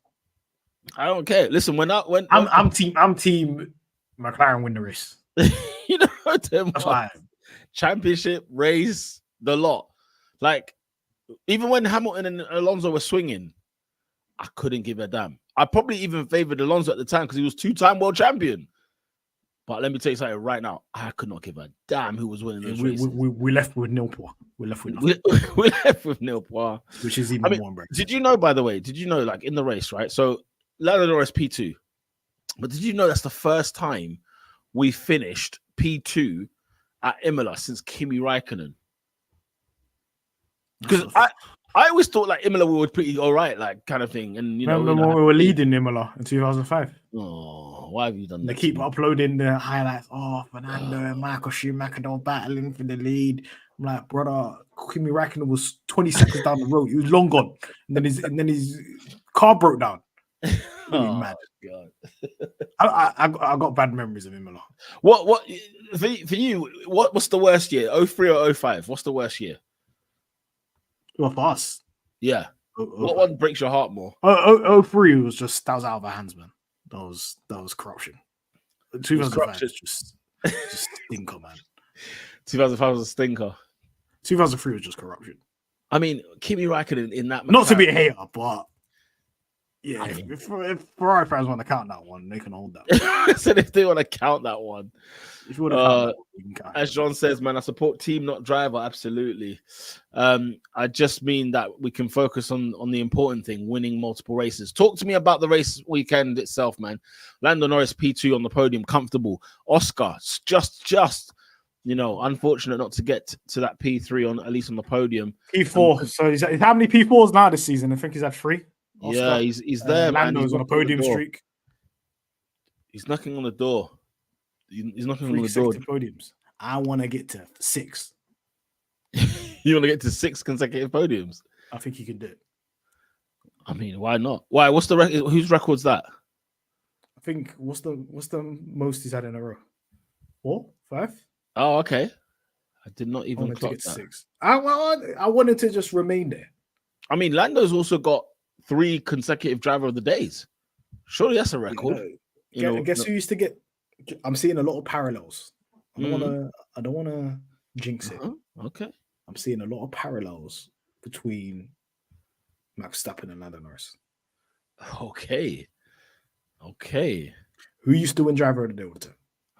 I don't care. Listen, I'm team McLaren win the race. You know them. That's why championship race, the lot. Like even when Hamilton and Alonso were swinging, I couldn't give a damn. I probably even favored Alonso at the time because he was 2-time world champion. But let me tell you something right now. I could not give a damn who was winning those races. We left with nil points. We're left with nil points, which is even more embarrassing. Did you know, by the way? Did you know, like in the race, right? So Lando Norris P2, but did you know that's the first time we finished P2 at Imola since Kimi Räikkönen? Because I always thought like Imola we were pretty all right, like kind of thing. And you remember know, when we were leading Imola in 2005? Oh, why have you done that? They keep uploading the highlights. Oh, Fernando and Michael Schumacher don't battling for the lead. I'm like, brother, Kimi Räikkönen was 20 seconds down the road. He was long gone, and then his car broke down. Oh, mad. God. I got bad memories of Imola. What for you? What's the worst year? 03 or 05? What's the worst year? Well, for us, yeah. What one breaks your heart more? 03 was just that was out of our hands, man. That was corruption. 2005 was just stinker, man. 2005 was a stinker. 2003 was just corruption. I mean, Kimi Räikkönen in that. Not to be a hater, but yeah, if Ferrari fans want to count that one, they can hold that. So if they want to count that one, if you want to count that one, you can count as John says, man, I support team, not driver. Absolutely. I just mean that we can focus on the important thing, winning multiple races. Talk to me about the race weekend itself, man. Lando Norris P2 on the podium, comfortable. Oscar, just. You know, unfortunate not to get to that P3 on at least on the podium. P4. So he's how many P4s now this season? I think he's had 3. Oscar. Yeah, he's there. Lando's man. On a podium streak. He's knocking on the door. He's knocking 3 on the door. Podiums. I want to get to 6. You want to get to 6 consecutive podiums? I think he can do it. I mean, why not? Why? What's the record? Whose record's that? I think what's the most he's had in a row? 4, 5. Oh, okay. I did not even clock to get to 6. I wanted to just remain there. I mean, Lando's also got 3 consecutive driver of the days. Surely that's a record. Guess who used to get? I'm seeing a lot of parallels. I don't wanna jinx it. Okay. I'm seeing a lot of parallels between Max Verstappen and Lando Norris. Okay. Who used to win driver of the day all the time?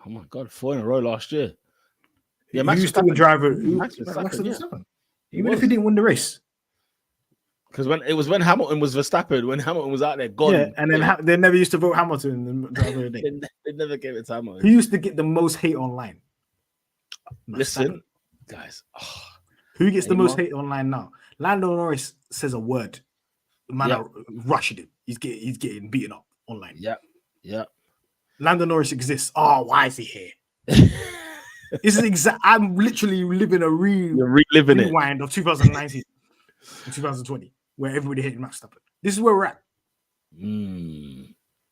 Oh my God, 4 in a row last year. Yeah, Max used to win driver. Max Verstappen. Even if he didn't win the race. Because when Hamilton was Verstappen, when Hamilton was out there, gone. Yeah, and then they never used to vote Hamilton in the driver of the day. They never gave it to Hamilton. Who used to get the most hate online? Listen, guys. Who gets the most hate online now? Lando Norris says a word. The man are rushing him. He's getting beaten up online. Yeah. Lando Norris exists. Oh, why is he here? This is exact. I'm literally living a rewind of 2019 and 2020, where everybody hated Max Verstappen. This is where we're at.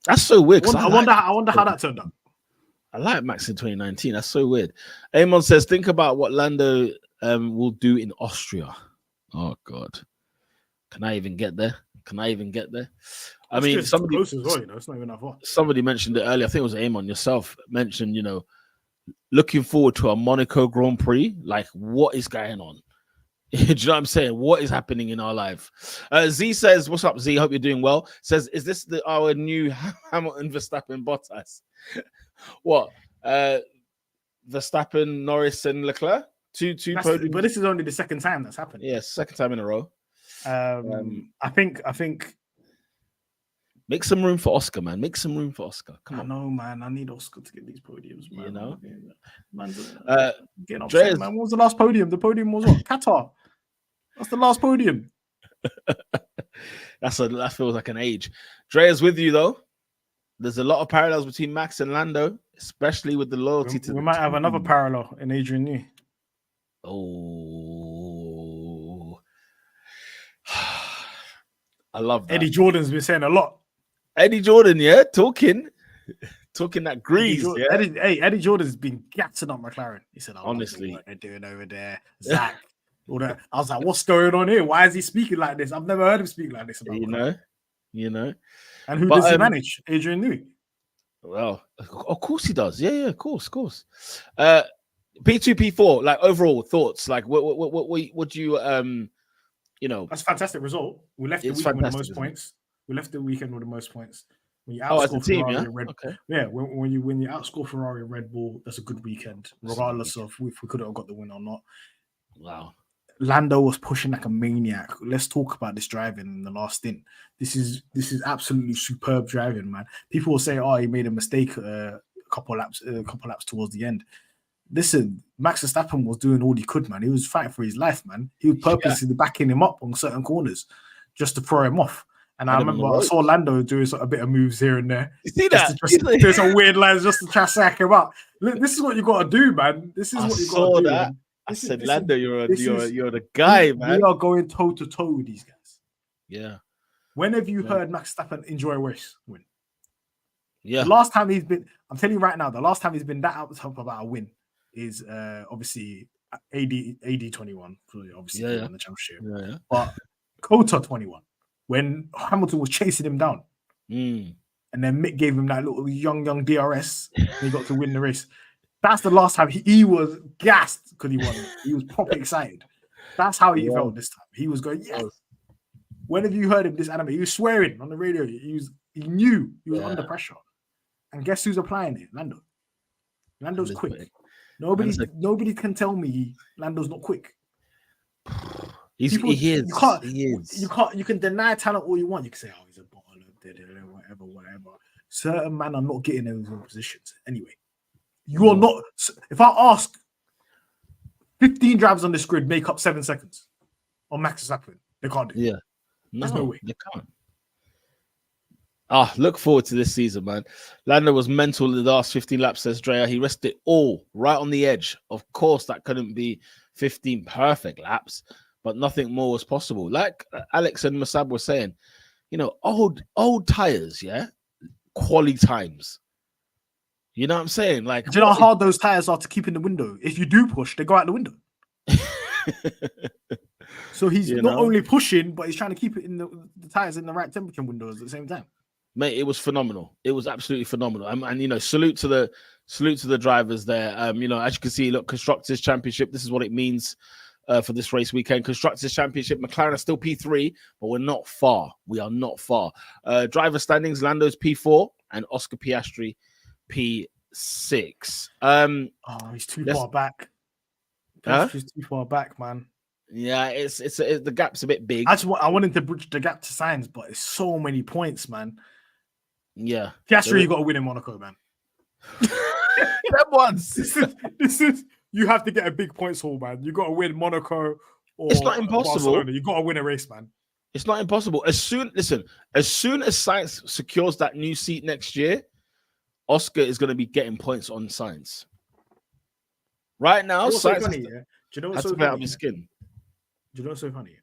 That's so weird. I wonder how that turned out. I like Max in 2019. That's so weird. Amon says, think about what Lando will do in Austria. Oh God, can I even get there? I mean, somebody close as well, it's not even that far. Somebody mentioned it earlier. I think it was Amon yourself mentioned, looking forward to a Monaco Grand Prix. Like, what is going on? Do you know what I'm saying? What is happening in our life? Z says, what's up, Z? Hope you're doing well. Says, is this our new Hamilton, Verstappen, Bottas? What? Verstappen, Norris, and Leclerc? Two podiums. But this is only the second time that's happened. Yeah, second time in a row. I think make some room for Oscar, man. Make some room for Oscar. Come on. No, man. I need Oscar to get these podiums, man. Getting upset, man. What was the last podium? The podium was what? Qatar. That's the last podium. That feels like an age. Drea's with you though. There's a lot of parallels between Max and Lando, especially with the loyalty to. We might have another parallel in Adrian Newey. Oh, I love that. Eddie Jordan's been saying a lot. Eddie Jordan, yeah, talking that grease. Eddie Jordan's been gassing up McLaren. He said, honestly, what they're doing over there, Zach. All that. I was like, what's going on here? Why is he speaking like this? I've never heard him speak like this. About you know. And who does he manage? Adrian Newey. Well, of course he does. Yeah, of course. P2, P4, like overall thoughts. Like, what do you That's a fantastic result. We left the weekend with the most points. When you outscore Ferrari and Red Bull, when you outscore Ferrari and Red Bull, that's a good weekend, regardless of if we could have got the win or not. Wow. Lando was pushing like a maniac. Let's talk about this driving in the last stint. This is absolutely superb driving, man. People will say, "Oh, he made a mistake a couple laps towards the end." Listen, Max Verstappen was doing all he could, man. He was fighting for his life, man. He was purposely backing him up on certain corners just to throw him off. And I remember I saw Lando doing a bit of moves here and there. You see that? There's some weird lines just to try to sack him up. Look, this is what you got to do, man. This is what you got to do. Man. I said, Lando, you're the guy, man. We are going toe to toe with these guys. Yeah. When have you heard Max Verstappen enjoy a race win? Yeah. The last time he's been, I'm telling you right now, the last time he's been that up top about a win is obviously AD 21, obviously won the championship. Yeah. But Cota 21, when Hamilton was chasing him down. And then Mick gave him that little young DRS and he got to win the race. That's the last time he was gassed because he won. He was proper excited. That's how he felt this time. He was going, yes. When have you heard him this anime? He was swearing on the radio. He knew he was under pressure. And guess who's applying it? Lando. Lando's quick. Nobody can tell me Lando's not quick. He is. You can deny talent all you want. You can say, oh, he's a bottle, whatever. Certain men are not getting those positions. Anyway. You are not. If I ask 15 drivers on this grid make up 7 seconds on Max Verstappen, they can't do it. Yeah. There's no way. They can't. Look forward to this season, man. Lando was mental in the last 15 laps, says Drea. He rested it all right on the edge. Of course, that couldn't be 15 perfect laps, but nothing more was possible. Like Alex and Masab were saying, old tires, quality times. You know what I'm saying? Like, do you know how hard those tires are to keep in the window? If you do push, they go out the window. So he's not only pushing, but he's trying to keep it in the tires in the right temperature windows at the same time. Mate, it was phenomenal. It was absolutely phenomenal. And salute to the drivers there. As you can see, look, Constructors Championship. This is what it means for this race weekend. Constructors Championship. McLaren are still P3, but we're not far. We are not far. Driver standings: Lando's P4 and Oscar Piastri P6. He's too far back. He's too far back, man. Yeah, it's the gap's a bit big. I wanted to bridge the gap to Sainz, but it's so many points, man. Yeah, Piastri, you got to win in Monaco, man. That once. This is you have to get a big points haul, man. You got to win Monaco. Or it's not impossible. Barcelona. You got to win a race, man. It's not impossible. As soon as Sainz secures that new seat next year, Oscar is going to be getting points on Sainz. Right now, Sainz so funny, Do you know what's so funny? his skin. Do you know what's so funny?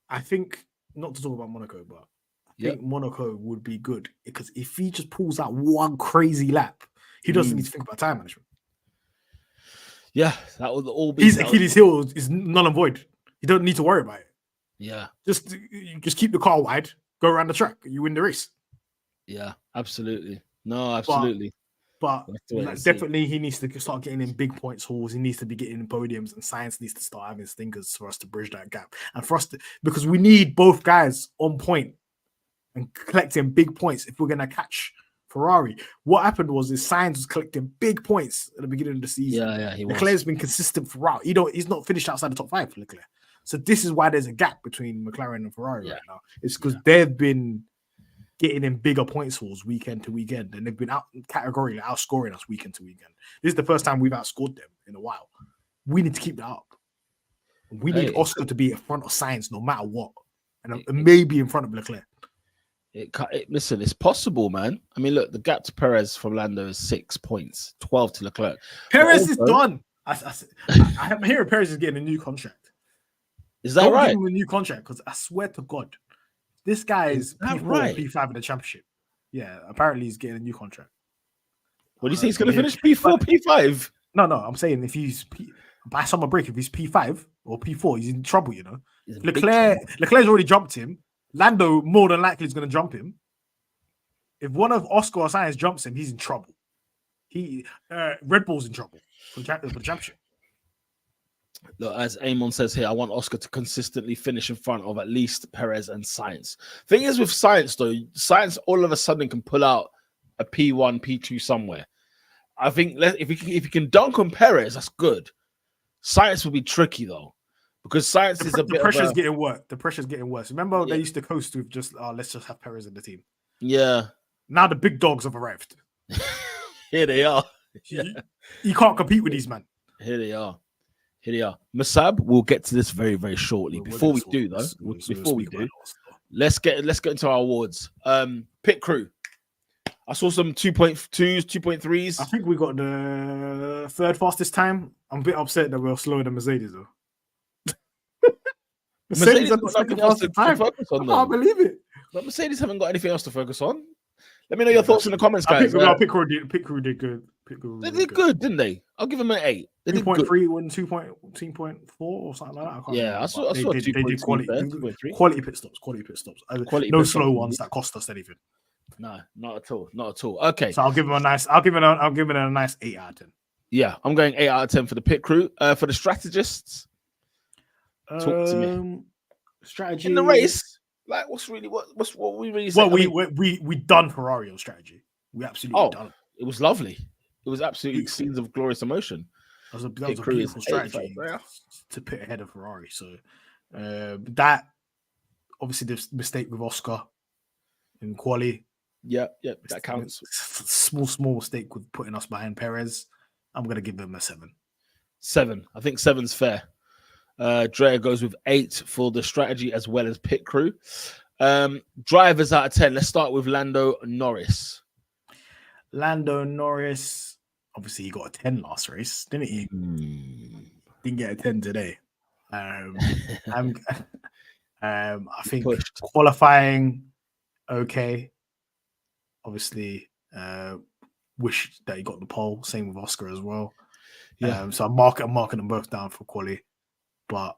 I think not to talk about Monaco, but I Yep. think Monaco would be good because if he just pulls out one crazy lap, he doesn't need to think about time management. Yeah, that would all be. His Achilles heel is null and void. You don't need to worry about it. Yeah, just keep the car wide, go around the track, you win the race. Yeah, absolutely. No, absolutely. But definitely he needs to start getting in big points hauls. He needs to be getting in podiums, and Science needs to start having stinkers for us to bridge that gap. And for us to, because we need both guys on point and collecting big points if we're going to catch Ferrari. What happened was Science was collecting big points at the beginning of the season. Yeah, he Leclerc's been consistent throughout. He's not finished outside the top 5 for Leclerc. So this is why there's a gap between McLaren and Ferrari right now. It's because they've been getting in bigger points hauls weekend to weekend, and they've been categorically outscoring us weekend to weekend. This is the first time we've outscored them in a while. We need to keep that up. We need Oscar to be in front of Sainz no matter what, and maybe in front of Leclerc. Listen, it's possible, man. I mean, look, the gap to Perez from Lando is 6 points, 12 to Leclerc. Perez is done. I'm hearing Perez is getting a new contract. Is that right? Give him a new contract, because I swear to God, this guy is P4 or P5 in the championship. Yeah, apparently he's getting a new contract. What do you think he's going to finish? P4, P5? No, I'm saying if he's by summer break, if he's P5 or P4, he's in trouble, you know. Leclerc's already jumped him. Lando more than likely is going to jump him. If one of Oscar or Sainz jumps him, he's in trouble. Red Bull's in trouble for the championship. Look, as Amon says here, I want Oscar to consistently finish in front of at least Perez and Sainz. Thing is with Sainz, though, Sainz all of a sudden can pull out a P1, P2 somewhere. I think if he can dunk on Perez, that's good. Sainz will be tricky, though, because Sainz is a bit. The pressure's getting worse. The pressure's getting worse. Remember, they used to coast with just, let's just have Perez in the team. Yeah. Now the big dogs have arrived. Here they are. You can't compete with these men. Here they are. Masab, we'll get to this very, very shortly. Before we do, let's get into our awards. Pit crew. I saw some 2.2s, 2.3s. I think we got the third fastest time. I'm a bit upset that we're slower than Mercedes, though. Mercedes have nothing else to focus on. I can't believe it. But Mercedes haven't got anything else to focus on. Let me know your thoughts in the comments, guys. Pit crew did good. They did good, didn't they? I'll give them an 8. 2.3 and 2.4 or something like that. I can't remember. I saw they did quality pit stops. No slow ones that cost us anything. No, not at all. Okay, so I'll give him a nice 8 out of 10. Yeah, I'm going 8 out of 10 for the pit crew. For the strategists, talk to me. Strategy in the race. Like, what we really said? Well, we done Ferrari on strategy. We absolutely done. It was lovely. It was absolutely scenes of glorious emotion. That was a beautiful strategy to pit ahead of Ferrari. So that obviously the mistake with Oscar in quali. Yeah, that counts. Small mistake with putting us behind Perez. I'm gonna give them a 7. 7. I think 7's fair. Drea goes with 8 for the strategy as well as pit crew. Drivers out of 10. Let's start with Lando Norris. Lando Norris, obviously he got a 10 last race, didn't he? Didn't get a 10 today. I think qualifying okay. Obviously, wish that he got the pole. Same with Oscar as well. Yeah. So I'm marking them both down for quali. But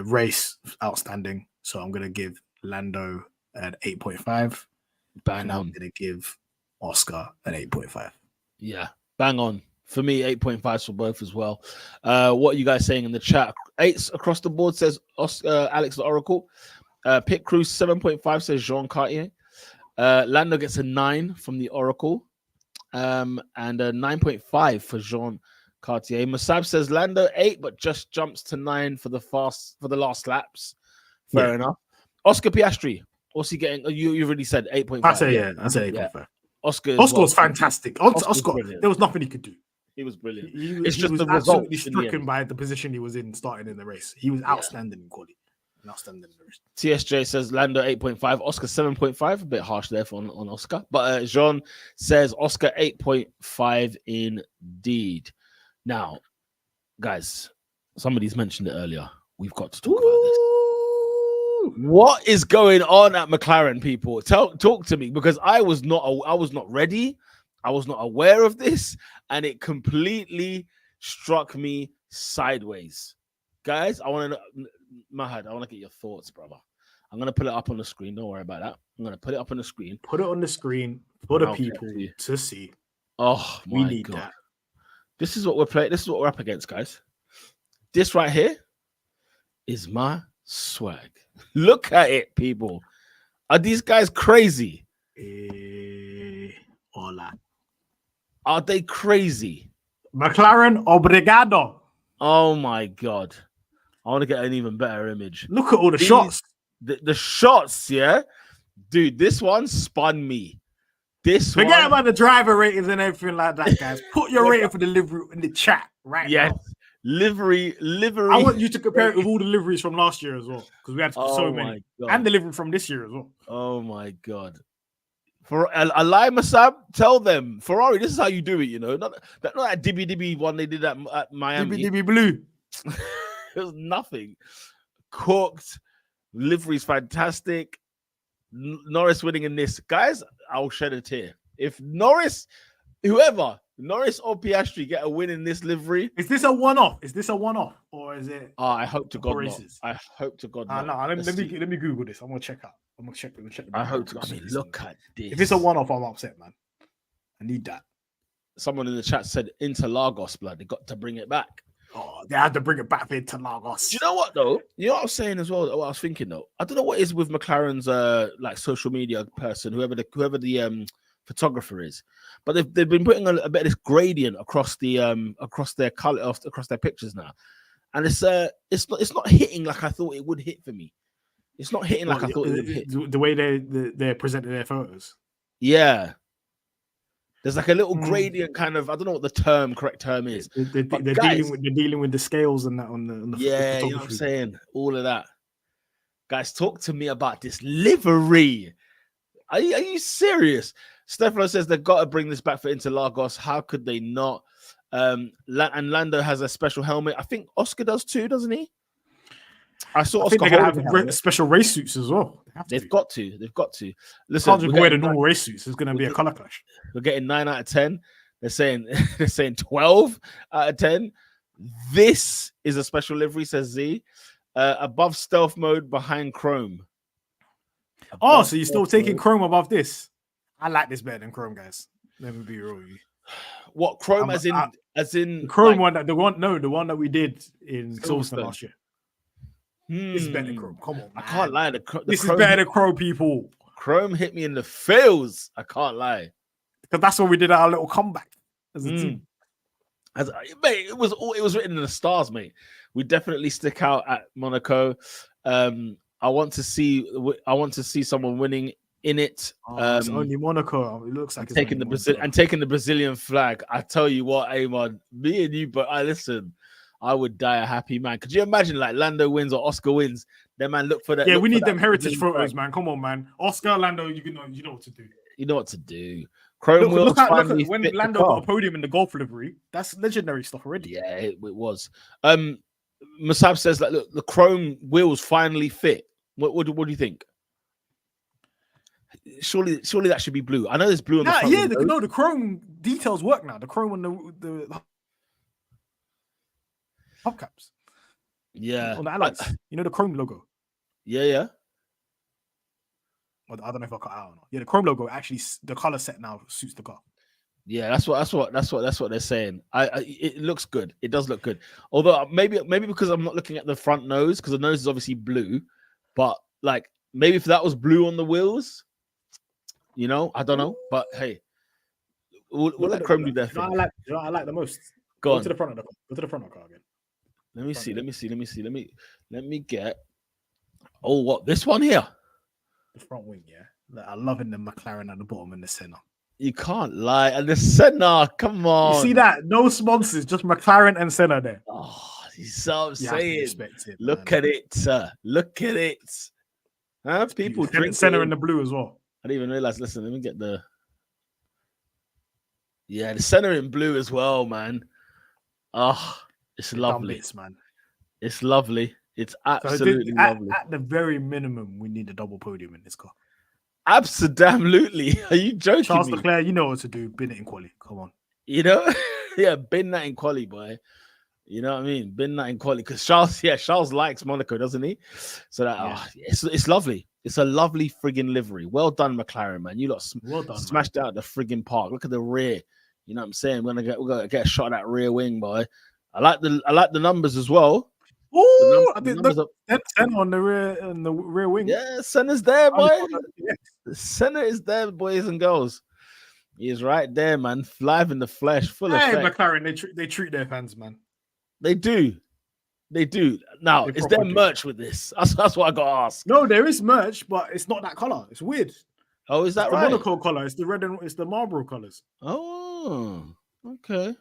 race outstanding. So I'm gonna give Lando an 8.5. Bang on. I'm gonna give Oscar an 8.5. Yeah, bang on. For me, 8.5 for both as well. What are you guys saying in the chat? 8s across the board, says Alex the Oracle. Pit crew 7.5, says Jean Cartier. Lando gets a 9 from the Oracle. And a 9.5 for Jean Cartier. Masab says Lando 8, but just jumps to 9 for the last laps. Fair enough. Oscar Piastri. What's he getting? You've already said 8.5. I say 8.5. Yeah. Oscar was fantastic. Oscar, there was nothing he could do. He was brilliant. It's just the result. He was stricken by the position he was in starting in the race. He was outstanding in quality. Outstanding in the race. TSJ says Lando 8.5, Oscar 7.5. A bit harsh there on Oscar. But Jean says Oscar 8.5 indeed. Now, guys, somebody's mentioned it earlier. We've got to talk about this. What is going on at McLaren, people? Talk to me, because I was not ready. I was not aware of this, and it completely struck me sideways. Guys, I want to know, Mahad, I want to get your thoughts, brother. I'm going to put it up on the screen. Don't worry about that. I'm going to put it up on the screen. Put it on the screen for the people to see. Oh, my we need God. That. This is what we're playing. This is what we're up against, guys. This right here is my swag. Look at it, people. Are these guys crazy? Hola. Are they crazy? McLaren, obrigado. Oh my God. I want to get an even better image. Look at all the shots. The shots, yeah? Dude, this one spun me. Forget about the driver ratings and everything like that, guys. Put your rating for the livery in the chat right now. Livery. I want you to compare it with all the liveries from last year as well, because we had so many. And the livery from this year as well. Oh my God. For Alai Masab, tell them, Ferrari, this is how you do it, you know. Not that dibby one they did at Miami. Dibby blue. It was nothing. Cooked. Livery's fantastic. Norris winning in this. Guys, I'll shed a tear. If Norris or Piastri get a win in this livery. Is this a one-off? Or is it? I hope to God not. I hope to God not. No, let me Google this. I'm gonna check out. I'm gonna check. I hope to. I mean, look at this. If it's a one-off, I'm upset, man. I need that. Someone in the chat said Interlagos, blood. They got to bring it back. Oh, they had to bring it back for Interlagos. Do you know what though? You know what I was saying as well. What I was thinking though. I don't know what is with McLaren's like social media person, whoever the photographer is, but they've been putting a bit of this gradient across their color, across their pictures now, and it's not hitting like I thought it would hit for me. It's not hitting like I thought it would hit. The way they're presenting their photos. Yeah. There's like a little gradient kind of, I don't know what the correct term is. They're dealing with the scales and that on the yeah, you know what I'm saying? All of that. Guys, talk to me about this livery. Are you serious? Stefano says they've got to bring this back for Interlagos. How could they not? And Lando has a special helmet. I think Oscar does too, doesn't he? I saw Oscar have special race suits as well. They've got to. Listen, can't just wear the normal race suits. It's going to be a color clash. We're getting 9 out of 10. They're saying 12 out of 10. This is a special livery, says Z. Above stealth mode, behind chrome. So you're still taking chrome above this? I like this better than chrome, guys. Let me be real with you. What chrome? As in the chrome one? The one that we did in Silverstone last year. This is better than chrome. Come on, man. I can't lie. This is better than chrome, people. Chrome hit me in the feels. I can't lie. Because that's when we did our little comeback as a team. Mate, it was written in the stars, mate. We definitely stick out at Monaco. I want to see someone winning in it. It's only Monaco. It looks like taking the Brazilian flag. I tell you what, Amon, me and you, but listen. I would die a happy man. Could you imagine like Lando wins or Oscar wins? Then man, look for that. Yeah, we need them heritage photos, man. Come on, man. Oscar, Lando, you know what to do. You know what to do. Chrome wheels. Look at when Lando got a podium in the golf livery. That's legendary stuff already. Yeah, it was. Masab says that look, the chrome wheels finally fit. What do you think? Surely that should be blue. I know there's blue on the front. Yeah, the chrome details work now. The chrome on the hubcaps. Yeah. On the alloys. You know the chrome logo. Yeah. I don't know if I cut out or not. Yeah, the chrome logo actually, the color set now suits the car. Yeah, that's what they're saying. It looks good. It does look good. Although maybe because I'm not looking at the front nose, because the nose is obviously blue, but like maybe if that was blue on the wheels, you know, I don't know. But hey, we'll let Chrome do their thing. I like the most. Go to the front of the car again. Let me see. Let me get. Oh, what this one here? The front wing, yeah. I'm loving the McLaren at the bottom and the center. You can't lie. And the center, come on. You see that? No sponsors, just McLaren and Senna there. Oh, so I'm saying. Look at it, sir. Look at it. Huh? People drink Senna in the blue as well. I didn't even realize. Listen, let me get the. Yeah, the center in blue as well, man. Oh, it's lovely. Man. It's lovely. It's So absolutely at lovely. the very minimum, we need a double podium in this car. Absolutely. Are you joking Charles me? Leclerc, you know what to do. Bin it in quali. Come on. You know, yeah, bin that in quali, boy. You know what I mean? Bin that in quali because Charles likes Monaco, doesn't he? So that it's lovely. It's a lovely friggin' livery. Well done, McLaren, man. You lot Well done, smashed out the friggin' park. Look at the rear. You know what I'm saying? We're gonna get a shot of that rear wing, boy. I like the numbers as well. Oh, I The did numbers are, 10 on the rear wing. yeah, center's there, I boy. just thought that- The center is there, boys and girls. He is right there, man. Live in the flesh, full Hey, effect. McLaren, they treat their fans, man. They do. They do. Now, They is there proper do. merch with this? That's what I got to ask. No, there is merch, but it's not that color. It's weird. Oh, is that It's the right? Monaco color. It's the red and it's the Marlboro colors. Oh, okay.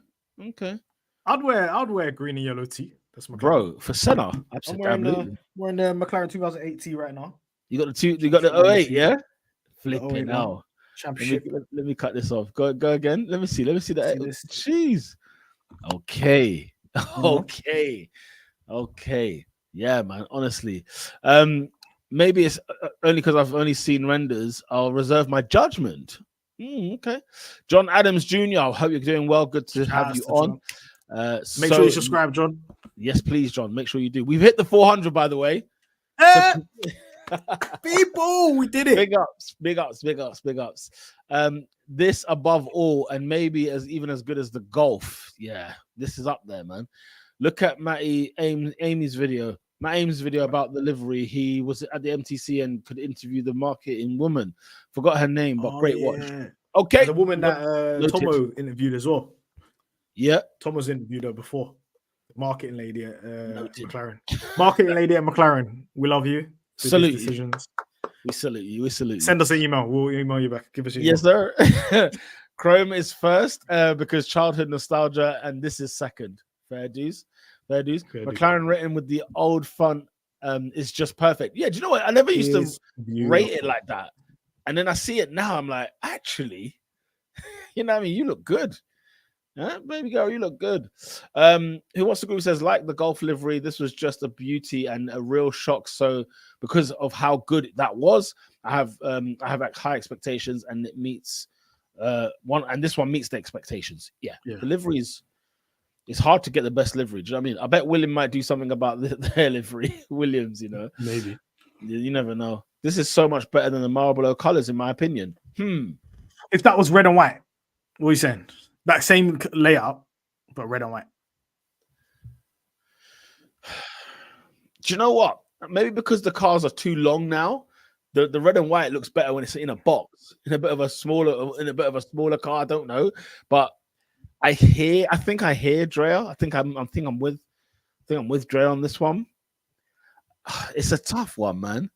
I'd wear green and yellow tee. That's McLaren. Bro, for Senna, I'm absolutely. wearing the McLaren 2008 tee right now. You got the 08, yeah? Flipping 08 hell. Championship. Let me cut this off. Go again. Let me see the See this? jeez. Okay. Mhm. Okay. Yeah, man. Honestly. Maybe it's only because I've only seen renders. I'll reserve my judgment. Okay. John Adams Jr. I hope you're doing well. Good to have you on. Make sure you subscribe, John. Yes, please, John. Make sure you do. We've hit the 400, by the way. People, we did it. Big ups. This above all, and maybe even as good as the golf. Yeah, this is up there, man. Look at Amy's video. Matt Ames' video about the livery. He was at the MTC and could interview the marketing woman. Forgot her name, but great watch. Okay, the woman that Tomo interviewed as well. Yeah, Tomo's interviewed her before. Marketing lady at McLaren. Marketing lady at McLaren. We love you. Salute you. Decisions. We salute you. Send us an email. We'll email you back. Give us your yes, sir. Chrome is first because childhood nostalgia, and this is second. Fair dues. McLaren written with the old font is just perfect. Yeah, do you know what? I never used to rate it like that. And then I see it now. I'm like, actually, you know what I mean? You look good. Yeah, baby girl, you look good. Who wants to group says, like the golf livery, this was just a beauty and a real shock. So because of how good that was, I have high expectations, and it meets this one meets the expectations. Yeah. The liveries. It's hard to get the best livery. Do you know what I mean? I bet William might do something about their livery. Williams, you know, maybe. You never know. This is so much better than the Marlboro colors, in my opinion. If that was red and white, what are you saying? That same layout, but red and white. Do you know what? Maybe because the cars are too long now, the red and white looks better when it's in a box, in a bit of a smaller car. I don't know, but I think I hear Drea. I think I'm with Drea on this one. It's a tough one, man.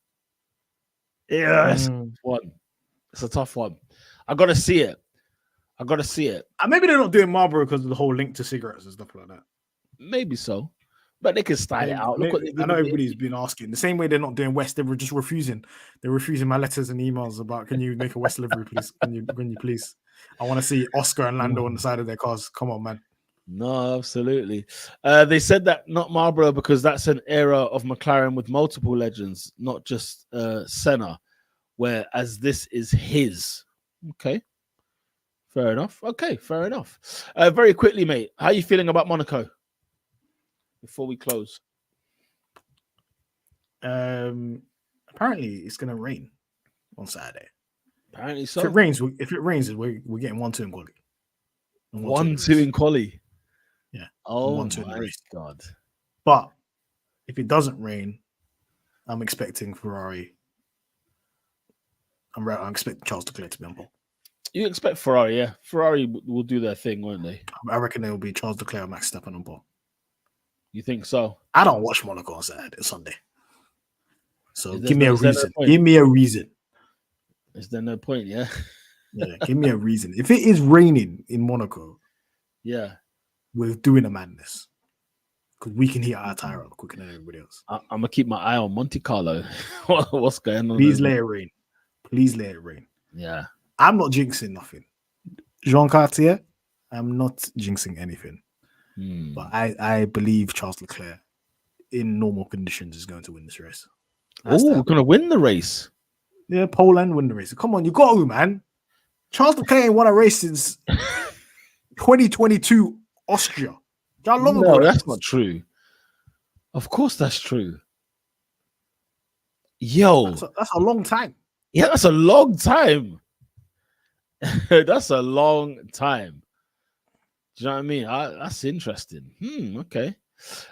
Yeah, it's a tough one. I gotta see it. Maybe they're not doing Marlboro because of the whole link to cigarettes and stuff like that. Maybe so, but they can style it out. Look I know everybody's been asking. The same way they're not doing West, they were just refusing. They're refusing my letters and emails about, can you make a West livery, please? Can you please? I want to see Oscar and Lando on the side of their cars. Come on, man. No, absolutely. They said that not Marlboro because that's an era of McLaren with multiple legends, not just Senna, whereas this is his. Okay. Fair enough. Very quickly, mate. How are you feeling about Monaco before we close? Apparently it's gonna rain on Saturday. Apparently so. If it rains, we're getting 1-2 in quali. 1-2 in quali. Yeah. Oh 1-2 in the my race. God. But if it doesn't rain, I'm expecting Ferrari. I'm expecting Charles Leclerc to be on pole. You expect Ferrari, yeah. Ferrari will do their thing, won't they? I reckon it will be Charles Leclerc and Max Verstappen on pole. You think so? I don't watch Monaco on Sunday. So give me a reason. Give me a reason. Is there no point, yeah? Yeah, give me a reason. If it is raining in Monaco, yeah, we're doing a madness. Because we can heat our tire up quicker than everybody else. I'm going to keep my eye on Monte Carlo. What's going on? Please let it rain. Yeah. I'm not jinxing nothing. Jean Cartier, I'm not jinxing anything. But I believe Charles Leclerc in normal conditions is going to win this race. Oh, we're gonna win the race. Yeah, pole and win the race. Come on, you got to, man. Charles Leclerc ain't won a race since 2022 Austria. How long ago? No, that's not true. Of course, that's true. Yo, that's a long time. Yeah, that's a long time. That's a long time. Do you know what I mean? That's interesting. Okay.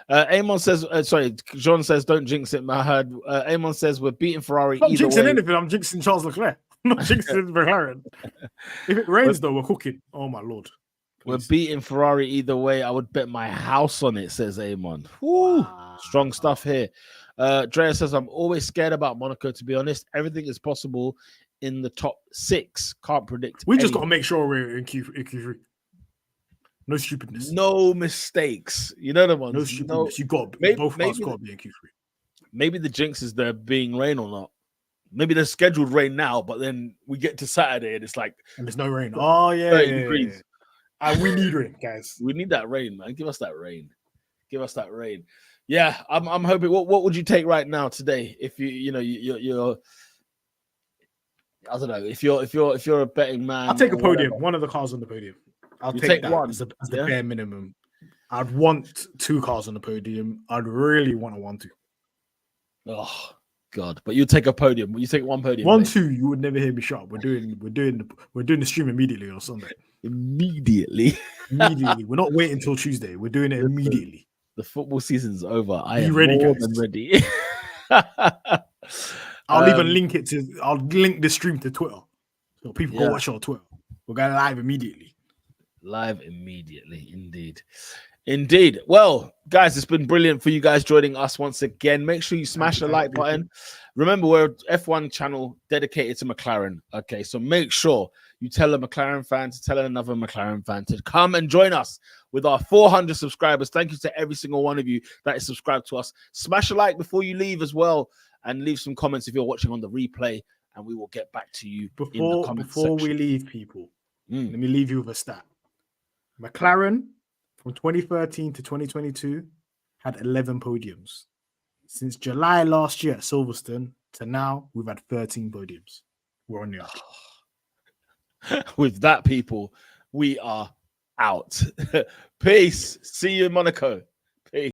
Amon says, sorry, John says, don't jinx it, Mahad. Amon says, we're beating Ferrari. I'm not jinxing way. anything. I'm jinxing Charles Leclerc. I'm not jinxing McLaren. If it rains, though, we're cooking. Oh, my Lord. Please. We're beating Ferrari either way. I would bet my house on it, says Amon. Woo, wow. Strong stuff here. Drea says, I'm always scared about Monaco, to be honest. Everything is possible in the top 6. Can't predict. We just got to make sure we're in Q3. No stupidness. No mistakes. You know the ones. No stupidness. You got both of us got to be in Q3. Maybe the jinx is there being rain or not. Maybe there's scheduled rain now, but then we get to Saturday and it's like and there's no rain. Oh yeah, 30 degrees. Yeah. And we need rain, guys. We need that rain, man. Give us that rain. Give us that rain. Yeah, I'm hoping. What would you take right now today if you're I don't know if you're a betting man. I'll take a podium. One of the cars on the podium. I'll take that one as the bare minimum. I'd want 2 cars on the podium. I'd really want a 1-2. Oh God! But you take a podium. You take one podium. 1-2. You would never hear me shout. We're doing the stream immediately on Sunday. Immediately. We're not waiting until Tuesday. We're doing it immediately. The football season's over. I am ready, more guys. than ready. I'll even link it to. I'll link the stream to Twitter, so people go watch it on Twitter. We're going live immediately. Live immediately, indeed. Well, guys, it's been brilliant for you guys joining us once again. Make sure you smash the like button. Remember, we're an F1 channel dedicated to McLaren. Okay, so make sure you tell a McLaren fan to tell another McLaren fan to come and join us with our 400 subscribers. Thank you to every single one of you that is subscribed to us. Smash a like before you leave as well, and leave some comments if you're watching on the replay, and we will get back to you before we leave, people. Let me leave you with a stat. McLaren from 2013 to 2022 had 11 podiums. Since July last year at Silverstone to now, we've had 13 podiums. We're on the up. With that, people, we are out. Peace. See you in Monaco.